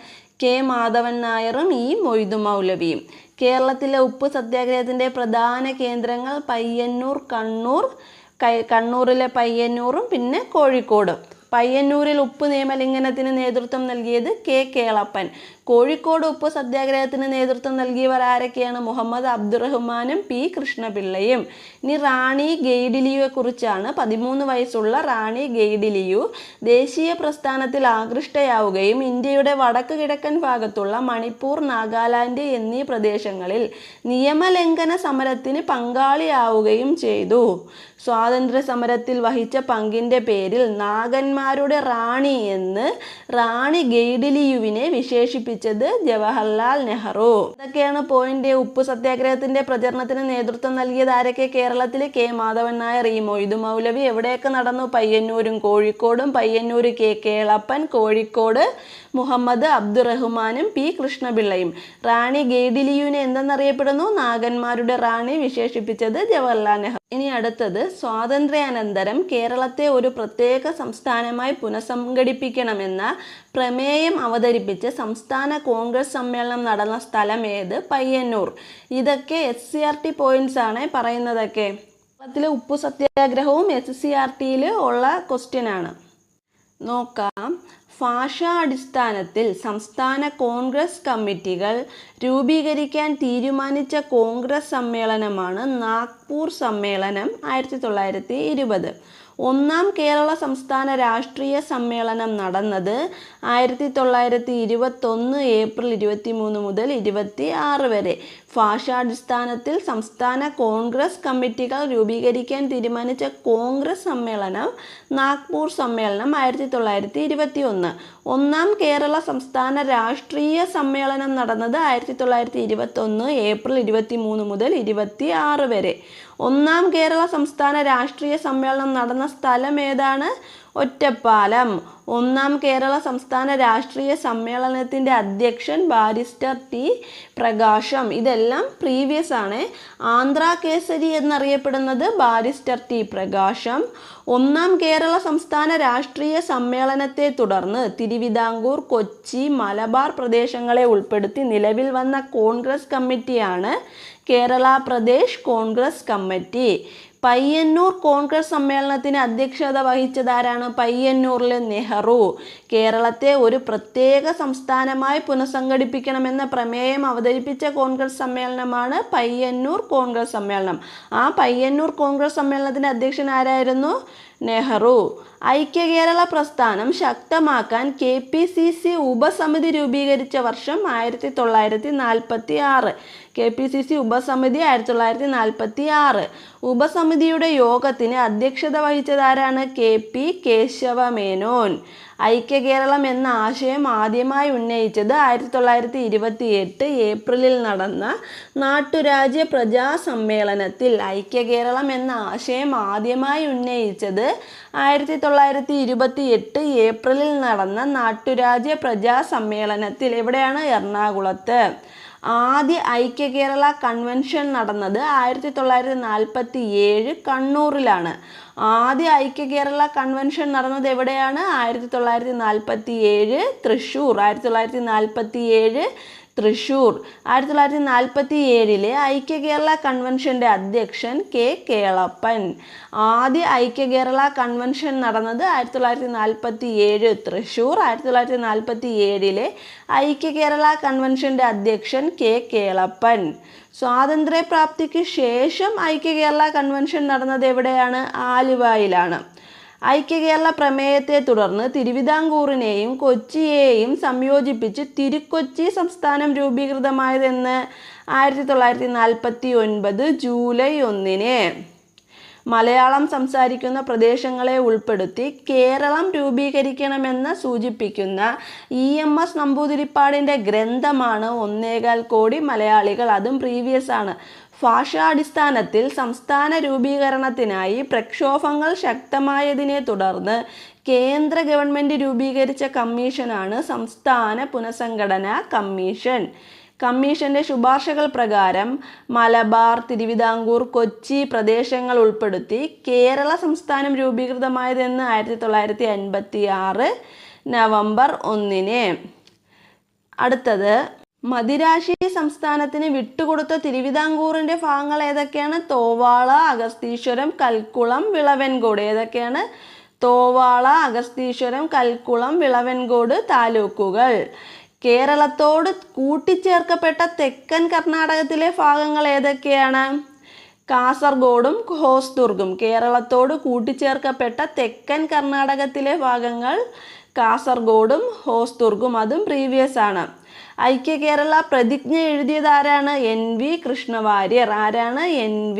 കെ മാധവൻ നായരും ഇ മൊയ്തു മൗലവിയും. കേരളത്തിലെ ഉപ്പ് സത്യാഗ്രഹത്തിൻ്റെ പ്രധാന കേന്ദ്രങ്ങൾ പയ്യന്നൂർ, കണ്ണൂരിലെ പയ്യന്നൂറും പിന്നെ കോഴിക്കോടും. പയ്യന്നൂരിൽ ഉപ്പ് നിയമലംഘനത്തിന് നേതൃത്വം നൽകിയത് കെ കേളപ്പൻ. കോഴിക്കോട് ഉപ്പ് സത്യാഗ്രഹത്തിന് നേതൃത്വം നൽകിയവർ ആരൊക്കെയാണ്? മുഹമ്മദ് അബ്ദുറഹ്മാനും പി കൃഷ്ണപിള്ളയും. ഇനി റാണി ഗെയ്ഡിലിയുവെക്കുറിച്ചാണ്. 13 വയസ്സുള്ള റാണി ഗെയ്ഡിലിയു ദേശീയ പ്രസ്ഥാനത്തിൽ ആകൃഷ്ടയാവുകയും ഇന്ത്യയുടെ വടക്ക് കിഴക്കൻ ഭാഗത്തുള്ള മണിപ്പൂർ, നാഗാലാൻഡ് എന്നീ പ്രദേശങ്ങളിൽ നിയമലംഘന സമരത്തിന് പങ്കാളിയാവുകയും ചെയ്തു. സ്വാതന്ത്ര്യ സമരത്തിൽ വഹിച്ച പങ്കിൻ്റെ പേരിൽ നാഗന്മാരുടെ റാണി എന്ന് റാണി ഗെയ്ഡിലിയുവിനെ വിശേഷിപ്പിച്ചത് ജവഹർലാൽ നെഹ്റു. ഇതൊക്കെയാണ് പോയിന്റ്. ഉപ്പ് സത്യാഗ്രഹത്തിന്റെ പ്രചരണത്തിന് നേതൃത്വം നൽകിയത് ആരൊക്കെ? കേരളത്തിൽ കെ മാധവൻ നായർ, ഇ മൊയ്തു മൗലവി. എവിടെയൊക്കെ നടന്നു? പയ്യന്നൂരും കോഴിക്കോടും. പയ്യന്നൂർ കെ കേളപ്പൻ, കോഴിക്കോട് മുഹമ്മദ് അബ്ദുറഹ്മാനും പി കൃഷ്ണപിള്ളയും. റാണി ഗെയ്ഡിലിയുവിനെ എന്തെന്നറിയപ്പെടുന്നു? നാഗന്മാരുടെ റാണി. വിശേഷിപ്പിച്ചത് ജവഹർലാൽ നെഹ്റു. ഇനി അടുത്തത്, സ്വാതന്ത്ര്യാനന്തരം കേരളത്തെ ഒരു പ്രത്യേക സംസ്ഥാനമായി പുനഃസംഘടിപ്പിക്കണമെന്ന പ്രമേയം അവതരിപ്പിച്ച് സംസ്ഥാന കോൺഗ്രസ് സമ്മേളനം നടന്ന സ്ഥലം ഏത്? പയ്യന്നൂർ. ഇതൊക്കെ SCERT പോയിന്റ്സ് ആണ് പറയുന്നതൊക്കെ. കേരളത്തിലെ ഉപ്പു സത്യാഗ്രഹവും SCERTയിൽ ഉള്ള ക്വസ്റ്റ്യൻ ആണ്. നോക്കാം. ഭാഷാടിസ്ഥാനത്തിൽ സംസ്ഥാന കോൺഗ്രസ് കമ്മിറ്റികൾ രൂപീകരിക്കാൻ തീരുമാനിച്ച കോൺഗ്രസ് സമ്മേളനമാണ് നാഗ്പൂർ സമ്മേളനം 1920. ഒന്നാം കേരള സംസ്ഥാന രാഷ്ട്രീയ സമ്മേളനം നടന്നത് 1921 ഏപ്രിൽ 23 മുതൽ 26 വരെ. ഭാഷാടിസ്ഥാനത്തിൽ സംസ്ഥാന കോൺഗ്രസ് കമ്മിറ്റികൾ രൂപീകരിക്കാൻ തീരുമാനിച്ച കോൺഗ്രസ് സമ്മേളനം നാഗ്പൂർ സമ്മേളനം 1921. ഒന്നാം കേരള സംസ്ഥാന രാഷ്ട്രീയ സമ്മേളനം നടന്നത് 1921 ഏപ്രിൽ 23 മുതൽ 26 വരെ. ഒന്നാം കേരള സംസ്ഥാന രാഷ്ട്രീയ സമ്മേളനം നടന്ന സ്ഥലം ഏതാണ്? ഒറ്റപ്പാലം. ഒന്നാം കേരള സംസ്ഥാന രാഷ്ട്രീയ സമ്മേളനത്തിൻ്റെ അധ്യക്ഷൻ ബാരിസ്റ്റർ ടി പ്രകാശം. ഇതെല്ലാം പ്രീവിയസ് ആണ്. ആന്ധ്ര കേസരി എന്നറിയപ്പെടുന്നത് ബാരിസ്റ്റർ ടി പ്രകാശം. ഒന്നാം കേരള സംസ്ഥാന രാഷ്ട്രീയ സമ്മേളനത്തെ തുടർന്ന് തിരുവിതാംകൂർ, കൊച്ചി, മലബാർ പ്രദേശങ്ങളെ ഉൾപ്പെടുത്തി നിലവിൽ വന്ന കോൺഗ്രസ് കമ്മിറ്റിയാണ് കേരള പ്രദേശ് കോൺഗ്രസ് കമ്മിറ്റി. പയ്യന്നൂർ കോൺഗ്രസ് സമ്മേളനത്തിന് അധ്യക്ഷത വഹിച്ചതാരാണ്? പയ്യന്നൂരിലെ നെഹ്റു. കേരളത്തെ ഒരു പ്രത്യേക സംസ്ഥാനമായി പുനഃസംഘടിപ്പിക്കണമെന്ന പ്രമേയം അവതരിപ്പിച്ച കോൺഗ്രസ് സമ്മേളനമാണ് പയ്യന്നൂർ കോൺഗ്രസ് സമ്മേളനം. ആ പയ്യന്നൂർ കോൺഗ്രസ് സമ്മേളനത്തിൻ്റെ അധ്യക്ഷൻ ആരായിരുന്നു? നെഹ്റു. ഐക്യകേരള പ്രസ്ഥാനം ശക്തമാക്കാൻ KPCC ഉപസമിതി രൂപീകരിച്ച വർഷം 1946. KPCC ഉപസമിതി 1946. ഉപസമിതിയുടെ യോഗത്തിന് അധ്യക്ഷത വഹിച്ചതാരാണ്? KP കേശവമേനോൻ. ഐക്യകേരളം എന്ന ആശയം ആദ്യമായി ഉന്നയിച്ചത് 1928 ഏപ്രിലിൽ നടന്ന നാട്ടുരാജ്യ പ്രജാ സമ്മേളനത്തിൽ. ഐക്യകേരളം എന്ന ആശയം ആദ്യമായി ഉന്നയിച്ചത് 1928 ഏപ്രിലിൽ നടന്ന നാട്ടുരാജ്യ പ്രജാ സമ്മേളനത്തിൽ. എവിടെയാണ്? എറണാകുളത്ത്. ആദ്യ ഐക്യകേരള കൺവെൻഷൻ നടന്നത് 1947 കണ്ണൂരിലാണ്. ആദ്യ ഐക്യകേരള കൺവെൻഷൻ നടന്നത് എവിടെയാണ്? 1947 തൃശ്ശൂർ. 1947 തൃശ്ശൂർ. 1947 ഐക്യകേരള കൺവെൻഷൻ്റെ അധ്യക്ഷൻ K കേളപ്പൻ. ആദ്യ ഐക്യകേരള കൺവെൻഷൻ നടന്നത് 1947 തൃശ്ശൂർ. 1947 ഐക്യകേരള കൺവെൻഷൻ്റെ അധ്യക്ഷൻ K കേളപ്പൻ. സ്വാതന്ത്ര്യപ്രാപ്തിക്ക് ശേഷം ഐക്യകേരള കൺവെൻഷൻ നടന്നത് എവിടെയാണ്? ആലുവയിലാണ്. ഐക്യകേരള പ്രമേയത്തെ തുടർന്ന് തിരുവിതാംകൂറിനെയും കൊച്ചിയെയും സംയോജിപ്പിച്ച് തിരുക്കൊച്ചി സംസ്ഥാനം രൂപീകൃതമായതെന്ന് 1949 ജൂലൈ 1. മലയാളം സംസാരിക്കുന്ന പ്രദേശങ്ങളെ ഉൾപ്പെടുത്തി കേരളം രൂപീകരിക്കണമെന്ന് സൂചിപ്പിക്കുന്ന EMS നമ്പൂതിരിപ്പാടിൻ്റെ ഗ്രന്ഥമാണ് 1.25 കോടി മലയാളികൾ. അതും പ്രീവിയസ് ആണ്. ഭാഷാടിസ്ഥാനത്തിൽ സംസ്ഥാന രൂപീകരണത്തിനായി പ്രക്ഷോഭങ്ങൾ ശക്തമായതിനെ തുടർന്ന് കേന്ദ്ര ഗവൺമെൻറ് രൂപീകരിച്ച കമ്മീഷനാണ് സംസ്ഥാന പുനഃസംഘടനാ കമ്മീഷൻ. കമ്മീഷന്റെ ശുപാർശകൾ പ്രകാരം മലബാർ, തിരുവിതാംകൂർ, കൊച്ചി പ്രദേശങ്ങൾ ഉൾപ്പെടുത്തി കേരള സംസ്ഥാനം രൂപീകൃതമായതെന്ന് 1956 നവംബർ 1. അടുത്തത്, മദിരാശി സംസ്ഥാനത്തിന് വിട്ടുകൊടുത്ത തിരുവിതാംകൂറിൻ്റെ ഭാഗങ്ങൾ ഏതൊക്കെയാണ്? തോവാള, അഗസ്തീശ്വരം, കൽക്കുളം, വിളവൻകോട്. ഏതൊക്കെയാണ്? തോവാള, അഗസ്തീശ്വരം, കൽക്കുളം, വിളവൻകോട് താലൂക്കുകൾ. കേരളത്തോട് കൂട്ടിച്ചേർക്കപ്പെട്ട തെക്കൻ കർണാടകത്തിലെ ഭാഗങ്ങൾ ഏതൊക്കെയാണ്? കാസർഗോഡും ഹോസ്ദുർഗും. കേരളത്തോട് കൂട്ടിച്ചേർക്കപ്പെട്ട തെക്കൻ കർണാടകത്തിലെ ഭാഗങ്ങൾ കാസർഗോഡും ഹോസ്ദുർഗും. അതും പ്രീവിയസ് ആണ്. ഐക്യകേരള പ്രതിജ്ഞ എഴുതിയത് ആരാണ്? NV കൃഷ്ണവാര്യർ. ആരാണ്? NV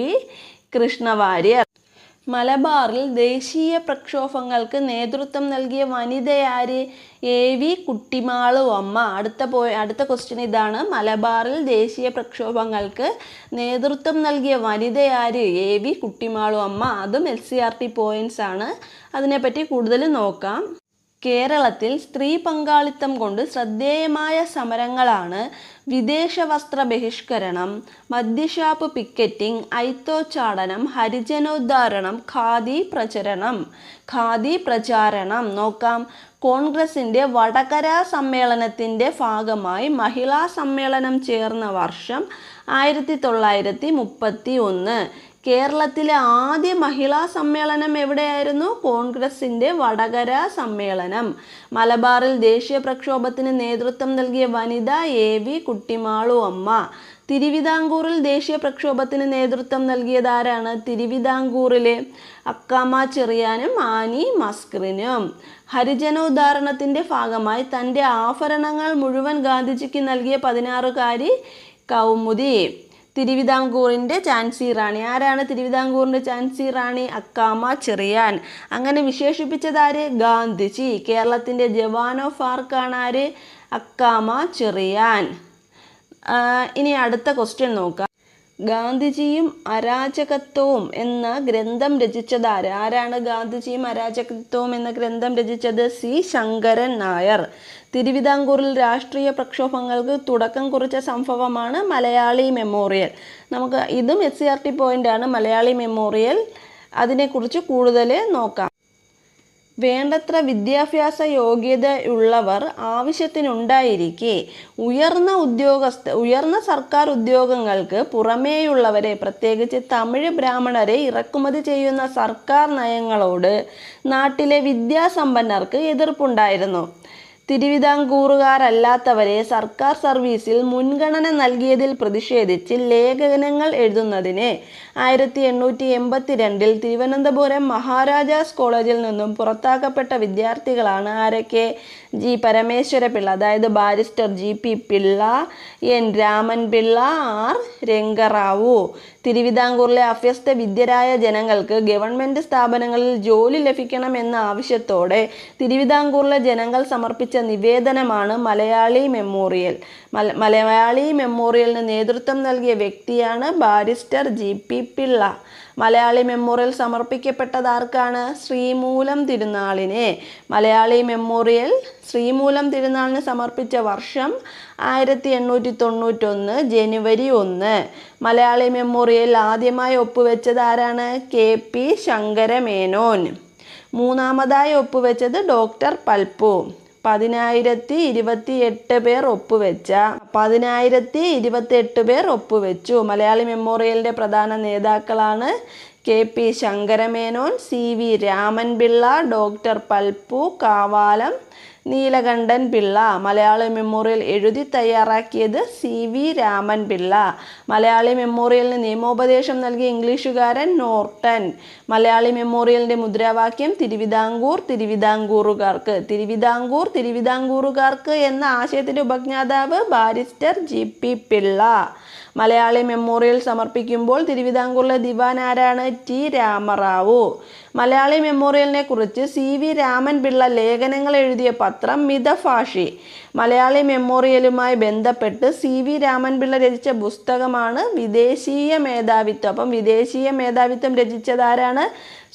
കൃഷ്ണവാര്യർ. മലബാറിൽ ദേശീയ പ്രക്ഷോഭങ്ങൾക്ക് നേതൃത്വം നൽകിയ വനിതയാര്? AV കുട്ടിമാളു അമ്മ. അടുത്ത ക്വസ്റ്റ്യൻ ഇതാണ്. മലബാറിൽ ദേശീയ പ്രക്ഷോഭങ്ങൾക്ക് നേതൃത്വം നൽകിയ വനിതയാര്? AV കുട്ടിമാളു അമ്മ. അതും SCERT പോയിന്റ്സ് ആണ്. അതിനെപ്പറ്റി കൂടുതൽ നോക്കാം. കേരളത്തിൽ സ്ത്രീ പങ്കാളിത്തം കൊണ്ട് ശ്രദ്ധേയമായ സമരങ്ങളാണ് വിദേശ വസ്ത്ര ബഹിഷ്കരണം, മദ്യഷാപ്പ് പിക്കറ്റിംഗ്, ഐത്തോച്ചാടനം, ഹരിജനോദ്ധാരണം, ഖാദി പ്രചാരണം. നോക്കാം. കോൺഗ്രസിൻ്റെ വടകര സമ്മേളനത്തിൻ്റെ ഭാഗമായി മഹിളാ സമ്മേളനം ചേർന്ന വർഷം 1931. കേരളത്തിലെ ആദ്യ മഹിളാ സമ്മേളനം എവിടെയായിരുന്നു? കോൺഗ്രസിൻ്റെ വടകര സമ്മേളനം. മലബാറിൽ ദേശീയ പ്രക്ഷോഭത്തിന് നേതൃത്വം നൽകിയ വനിത AV കുട്ടിമാളു അമ്മ. തിരുവിതാംകൂറിൽ ദേശീയ പ്രക്ഷോഭത്തിന് നേതൃത്വം നൽകിയതാരാണ്? തിരുവിതാംകൂറിലെ അക്കാമ ചെറിയാനും ആനി മസ്കറിനും. ഹരിജനോദ്ധാരണത്തിൻ്റെ ഭാഗമായി തൻ്റെ ആഭരണങ്ങൾ മുഴുവൻ ഗാന്ധിജിക്ക് നൽകിയ 16കാരി കൗമുദി. തിരുവിതാംകൂറിൻ്റെ ഝാൻസി റാണി. ആരാണ് തിരുവിതാംകൂറിൻ്റെ ഝാൻസി റാണി? അക്കാമ ചെറിയാൻ. അങ്ങനെ വിശേഷിപ്പിച്ചതാര്? ഗാന്ധിജി. കേരളത്തിൻ്റെ ജവാൻ ഓഫ് ആർക്കാണ് ആര്? അക്കാമ ചെറിയാൻ. ഇനി അടുത്ത ക്വസ്റ്റ്യൻ നോക്കാം. ഗാന്ധിജിയും അരാജകത്വവും എന്ന ഗ്രന്ഥം രചിച്ചതാര്? ആരാണ് ഗാന്ധിജിയും അരാജകത്വവും എന്ന ഗ്രന്ഥം രചിച്ചത്? C. ശങ്കരൻ നായർ. തിരുവിതാംകൂറിൽ രാഷ്ട്രീയ പ്രക്ഷോഭങ്ങൾക്ക് തുടക്കം കുറിച്ച സംഭവമാണ് മലയാളി മെമ്മോറിയൽ. നമുക്ക് ഇതും SCRT പോയിൻ്റാണ്, മലയാളി മെമ്മോറിയൽ. അതിനെക്കുറിച്ച് കൂടുതൽ നോക്കാം. വേണ്ടത്ര യോഗ്യതയുള്ളവർ ആവശ്യത്തിനുണ്ടായിരിക്കെ ഉയർന്ന സർക്കാർ ഉദ്യോഗങ്ങൾക്ക് പുറമേയുള്ളവരെ, പ്രത്യേകിച്ച് തമിഴ് ബ്രാഹ്മണരെ ഇറക്കുമതി ചെയ്യുന്ന സർക്കാർ നയങ്ങളോട് നാട്ടിലെ വിദ്യാസമ്പന്നർക്ക് എതിർപ്പുണ്ടായിരുന്നു. തിരുവിതാംകൂറുകാരല്ലാത്തവരെ സർക്കാർ സർവീസിൽ മുൻഗണന നൽകിയതിൽ പ്രതിഷേധിച്ച് ലേഖനങ്ങൾ എഴുതുന്നതിന് 1882 തിരുവനന്തപുരം മഹാരാജാസ് കോളേജിൽ നിന്നും പുറത്താക്കപ്പെട്ട വിദ്യാർത്ഥികളാണ് ആരൊക്കെ? G. പരമേശ്വരപിള്ള, അതായത് barrister GP Pillai, N. Raman Pillai, R. രംഗറാവു. തിരുവിതാംകൂറിലെ അഭ്യസ്ത വിദ്യരായ ജനങ്ങൾക്ക് ഗവൺമെൻറ് സ്ഥാപനങ്ങളിൽ ജോലി ലഭിക്കണമെന്ന ആവശ്യത്തോടെ തിരുവിതാംകൂറിലെ ജനങ്ങൾ സമർപ്പിച്ച നിവേദനമാണ് മലയാളി മെമ്മോറിയൽ. മലയാളി മെമ്മോറിയലിന് നേതൃത്വം നൽകിയ വ്യക്തിയാണ് barrister GP Pillai. Malayali memorial സമർപ്പിക്കപ്പെട്ടത് ആർക്കാണ്? ശ്രീമൂലം തിരുനാളിന്. മലയാളി മെമ്മോറിയൽ ശ്രീമൂലം തിരുനാളിന് സമർപ്പിച്ച വർഷം 1891 ജനുവരി 1. മലയാളി മെമ്മോറിയൽ ആദ്യമായി ഒപ്പുവെച്ചത് ആരാണ്? KP ശങ്കരമേനോൻ. മൂന്നാമതായി ഒപ്പുവെച്ചത് ഡോക്ടർ പൽപ്പു. 10,028 പേർ ഒപ്പുവെച്ച 10,028 പേർ ഒപ്പുവെച്ചു. മലയാളി മെമ്മോറിയലിൻ്റെ പ്രധാന നേതാക്കളാണ് KP Sankara Menon, CV Raman Pillai, doctor Palpu, Kavalam Neelakantan Pillai. Malayali memorial എഴുതി തയ്യാറാക്കിയത് CV രാമൻപിള്ള. മലയാളി മെമ്മോറിയലിന് നിയമോപദേശം നൽകിയ ഇംഗ്ലീഷുകാരൻ നോർട്ടൺ. മലയാളി മെമ്മോറിയലിൻ്റെ മുദ്രാവാക്യം തിരുവിതാംകൂർ തിരുവിതാംകൂറുകാർക്ക്. തിരുവിതാംകൂറുകാർക്ക് എന്ന ആശയത്തിൻ്റെ ഉപജ്ഞാതാവ് barrister GP Pillai. Malayali memorial സമർപ്പിക്കുമ്പോൾ തിരുവിതാംകൂറിലെ ദിവാൻ ആരാണ്? T. രാമറാവു. മലയാളി മെമ്മോറിയലിനെ കുറിച്ച് CV രാമൻപിള്ള ലേഖനങ്ങൾ എഴുതിയ പത്രം മിതഭാഷി. മലയാളി മെമ്മോറിയലുമായി ബന്ധപ്പെട്ട് CV രാമൻപിള്ള രചിച്ച പുസ്തകമാണ് വിദേശീയ മേധാവിത്വം. അപ്പം വിദേശീയ മേധാവിത്വം രചിച്ചതാരാണ്?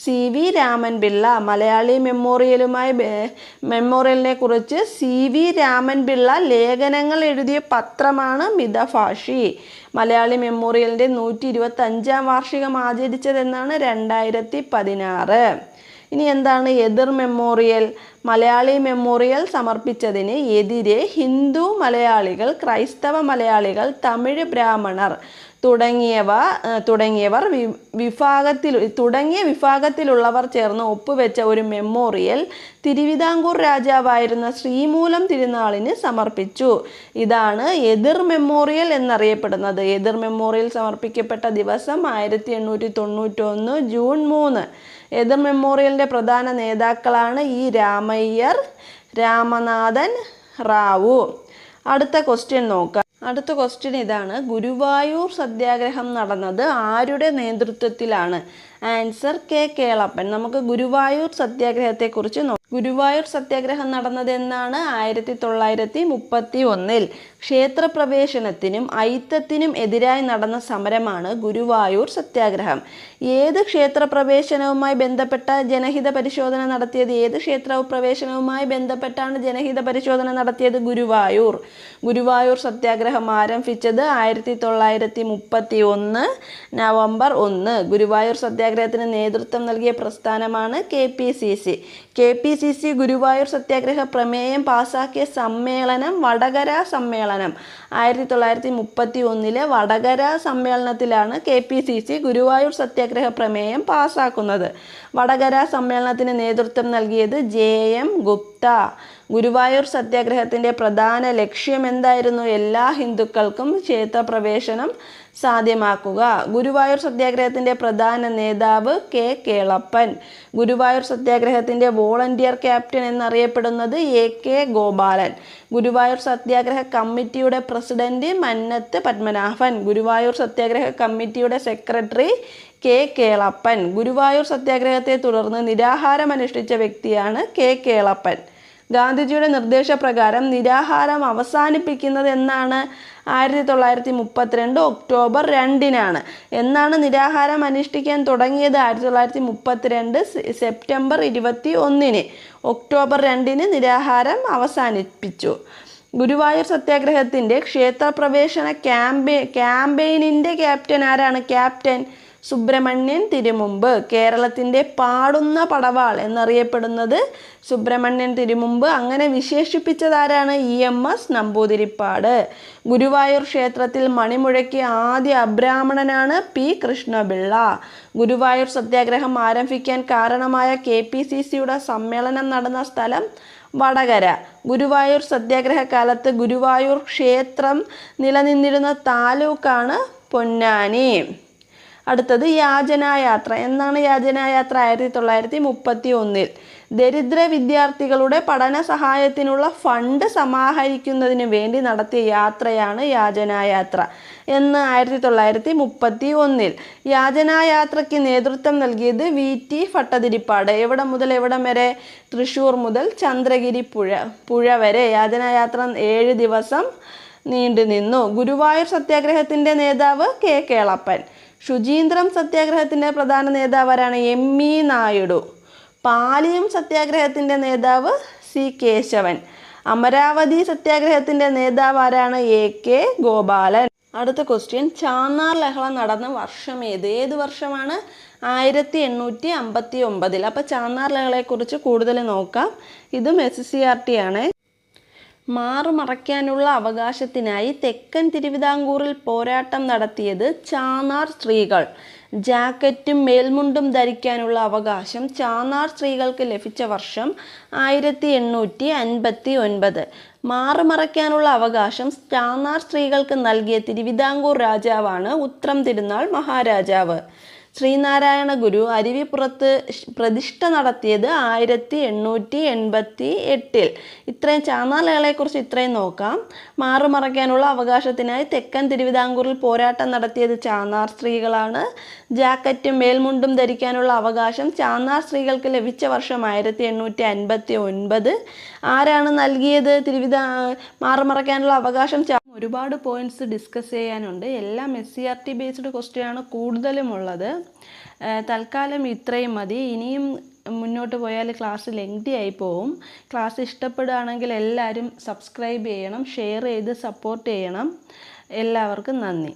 CV രാമൻപിള്ള. മലയാളി മെമ്മോറിയലിനെ കുറിച്ച് CV രാമൻപിള്ള ലേഖനങ്ങൾ എഴുതിയ പത്രമാണ് മിതഭാഷി. മലയാളി മെമ്മോറിയലിൻ്റെ 125ാം വാർഷികം ആചരിച്ചതെന്നാണ് 2016. ഇനി എന്താണ് എതിർ മെമ്മോറിയൽ? മലയാളി മെമ്മോറിയൽ സമർപ്പിച്ചതിന് എതിരെ ഹിന്ദു മലയാളികൾ, ക്രൈസ്തവ മലയാളികൾ, തമിഴ് ബ്രാഹ്മണർ തുടങ്ങിയ വിഭാഗത്തിലുള്ളവർ ചേർന്ന് ഒപ്പുവെച്ച ഒരു മെമ്മോറിയൽ തിരുവിതാംകൂർ രാജാവായിരുന്ന ശ്രീമൂലം തിരുനാളിന് സമർപ്പിച്ചു. ഇതാണ് എതിർ മെമ്മോറിയൽ എന്നറിയപ്പെടുന്നത്. എതിർ മെമ്മോറിയൽ സമർപ്പിക്കപ്പെട്ട ദിവസം 1891 ജൂൺ 3. എതിർ മെമ്മോറിയലിൻ്റെ പ്രധാന നേതാക്കളാണ് E. രാമയ്യർ, രാമനാഥൻ റാവു. അടുത്ത ക്വസ്റ്റ്യൻ നോക്കാം. അടുത്ത ക്വസ്റ്റ്യൻ ഇതാണ്. ഗുരുവായൂർ സത്യാഗ്രഹം നടന്നത് ആരുടെ നേതൃത്വത്തിലാണ്? Answer K. കേളപ്പൻ. നമുക്ക് ഗുരുവായൂർ സത്യാഗ്രഹത്തെക്കുറിച്ച് നോക്കാം. ഗുരുവായൂർ സത്യാഗ്രഹം നടന്നത് എന്നാണ്? 1931. ക്ഷേത്രപ്രവേശനത്തിനും അയിത്തത്തിനും എതിരായി നടന്ന സമരമാണ് ഗുരുവായൂർ സത്യാഗ്രഹം. ഏത് ക്ഷേത്രപ്രവേശനവുമായി ബന്ധപ്പെട്ട ജനഹിത പരിശോധന നടത്തിയത്? ഏത് ക്ഷേത്രപ്രവേശനവുമായി ബന്ധപ്പെട്ടാണ് ജനഹിത പരിശോധന നടത്തിയത്? ഗുരുവായൂർ. ഗുരുവായൂർ സത്യാഗ്രഹം ആരംഭിച്ചത് 1931 നവംബർ 1. ഗുരുവായൂർ സത്യാഗ്രഹത്തിന് നേതൃത്വം നൽകിയ പ്രസ്ഥാനമാണ് KPCC. KPCC ഗുരുവായൂർ സത്യാഗ്രഹ പ്രമേയം പാസാക്കിയ സമ്മേളനം വടകര സമ്മേളനം. 1931 വടകര സമ്മേളനത്തിലാണ് KPCC ഗുരുവായൂർ സത്യാഗ്രഹ പ്രമേയം പാസാക്കുന്നത്. വടകര സമ്മേളനത്തിന് നേതൃത്വം നൽകിയത് JM ഗുപ്ത. ഗുരുവായൂർ സത്യാഗ്രഹത്തിൻ്റെ പ്രധാന ലക്ഷ്യം എന്തായിരുന്നു? എല്ലാ ഹിന്ദുക്കൾക്കും ക്ഷേത്രപ്രവേശനം സാധ്യമാക്കുക. ഗുരുവായൂർ സത്യാഗ്രഹത്തിൻ്റെ പ്രധാന നേതാവ് K. കേളപ്പൻ. ഗുരുവായൂർ സത്യാഗ്രഹത്തിൻ്റെ വോളണ്ടിയർ ക്യാപ്റ്റൻ എന്നറിയപ്പെടുന്നത് AK ഗോപാലൻ. ഗുരുവായൂർ സത്യാഗ്രഹ കമ്മിറ്റിയുടെ പ്രസിഡന്റ് മന്നത്ത് പത്മനാഭൻ. ഗുരുവായൂർ സത്യാഗ്രഹ കമ്മിറ്റിയുടെ സെക്രട്ടറി K. കേളപ്പൻ. ഗുരുവായൂർ സത്യാഗ്രഹത്തെ തുടർന്ന് നിരാഹാരം അനുഷ്ഠിച്ച വ്യക്തിയാണ് K. കേളപ്പൻ. ഗാന്ധിജിയുടെ നിർദ്ദേശപ്രകാരം നിരാഹാരം അവസാനിപ്പിക്കുന്നത് എന്നാണ്? 1932 ഒക്ടോബർ 2. എന്നാണ് നിരാഹാരം അനുഷ്ഠിക്കാൻ തുടങ്ങിയത്? 1932 സെപ്റ്റംബർ 21. ഒക്ടോബർ 2 നിരാഹാരം അവസാനിപ്പിച്ചു. ഗുരുവായൂർ സത്യാഗ്രഹത്തിൻ്റെ ക്ഷേത്രപ്രവേശന ക്യാമ്പയിനിൻ്റെ ക്യാപ്റ്റൻ ആരാണ്? ക്യാപ്റ്റൻ സുബ്രഹ്മണ്യൻ തിരുമുമ്പ്. കേരളത്തിൻ്റെ പാടുന്ന പടവാൾ എന്നറിയപ്പെടുന്നത് സുബ്രഹ്മണ്യൻ തിരുമുമ്പ്. അങ്ങനെ വിശേഷിപ്പിച്ചതാരാണ്? EMS നമ്പൂതിരിപ്പാട്. ഗുരുവായൂർ ക്ഷേത്രത്തിൽ മണിമുഴക്കിയ ആദ്യ അബ്രാഹ്മണനാണ് P. കൃഷ്ണപിള്ള. ഗുരുവായൂർ സത്യാഗ്രഹം ആരംഭിക്കാൻ കാരണമായ KPCCയുടെ സമ്മേളനം നടന്ന സ്ഥലം വടകര. ഗുരുവായൂർ സത്യാഗ്രഹ കാലത്ത് ഗുരുവായൂർ ക്ഷേത്രം നിലനിന്നിരുന്ന താലൂക്കാണ് പൊന്നാനി. അടുത്തത് യാചനായാത്ര. എന്നാണ് യാചനായാത്ര? 1931. ദരിദ്ര വിദ്യാർത്ഥികളുടെ പഠന സഹായത്തിനുള്ള ഫണ്ട് സമാഹരിക്കുന്നതിന് വേണ്ടി നടത്തിയ യാത്രയാണ് യാചനായാത്ര എന്ന് 1931. യാചനായാത്രയ്ക്ക് നേതൃത്വം നൽകിയത് VT ഭട്ടതിരിപ്പാട്. എവിടെ മുതൽ എവിടം വരെ? തൃശ്ശൂർ മുതൽ ചന്ദ്രഗിരി പുഴ വരെ. യാചനായാത്ര 7 ദിവസം നീണ്ടു നിന്നു. ഗുരുവായൂർ സത്യാഗ്രഹത്തിൻ്റെ നേതാവ് K. കേളപ്പൻ. ശുചീന്ദ്രം സത്യാഗ്രഹത്തിൻ്റെ പ്രധാന നേതാവാരാണ്? ME നായിഡു. പാലിയം സത്യാഗ്രഹത്തിൻ്റെ നേതാവ് C. കേശവൻ. അമരാവതി സത്യാഗ്രഹത്തിൻ്റെ നേതാവ് ആരാണ്? AK ഗോപാലൻ. അടുത്ത ക്വസ്റ്റ്യൻ, ചാന്നാർ ലഹള നടന്ന വർഷം ഏത്? ഏത് വർഷമാണ്? 1859. അപ്പോൾ ചാന്നാർ ലഹളയെക്കുറിച്ച് കൂടുതൽ നോക്കാം. ഇതും SCRT ആണ്. മാറുമറയ്ക്കാനുള്ള അവകാശത്തിനായി തെക്കൻ തിരുവിതാംകൂറിൽ പോരാട്ടം നടത്തിയത് ചാന്നാർ സ്ത്രീകൾ. ജാക്കറ്റും മേൽമുണ്ടും ധരിക്കാനുള്ള അവകാശം ചാന്നാർ സ്ത്രീകൾക്ക് ലഭിച്ച വർഷം 1859. മാറുമറയ്ക്കാനുള്ള അവകാശം ചാന്നാർ സ്ത്രീകൾക്ക് നൽകിയ തിരുവിതാംകൂർ രാജാവാണ് ഉത്രം തിരുനാൾ മഹാരാജാവ്. ശ്രീനാരായണ ഗുരു അരുവിപ്പുറത്ത് പ്രതിഷ്ഠ നടത്തിയത് 1888. ഇത്രയും ചാന്നാർ ലഹളയെക്കുറിച്ച് ഇത്രയും നോക്കാം. മാറുമറയ്ക്കാനുള്ള അവകാശത്തിനായി തെക്കൻ തിരുവിതാംകൂറിൽ പോരാട്ടം നടത്തിയത് ചാന്നാർ സ്ത്രീകളാണ്. ജാക്കറ്റും മേൽമുണ്ടും ധരിക്കാനുള്ള അവകാശം ചാന്നാർ സ്ത്രീകൾക്ക് ലഭിച്ച വർഷം 1859. ആരാണ് നൽകിയത് മാറുമറയ്ക്കാനുള്ള അവകാശം? ഒരുപാട് പോയിന്റ്സ് ഡിസ്കസ് ചെയ്യാനുണ്ട്. എല്ലാം SCRT ബേസ്ഡ് ക്വസ്റ്റ്യൻ ആണ് കൂടുതലും ഉള്ളത്. തൽക്കാലം ഇത്രയും മതി. ഇനിയും മുന്നോട്ട് പോയാൽ ക്ലാസ് ലെങ്തി ആയി പോവും. ക്ലാസ് ഇഷ്ടപ്പെടുകയാണെങ്കിൽ എല്ലാവരും സബ്സ്ക്രൈബ് ചെയ്യണം, ഷെയർ ചെയ്ത് സപ്പോർട്ട് ചെയ്യണം. എല്ലാവർക്കും നന്ദി.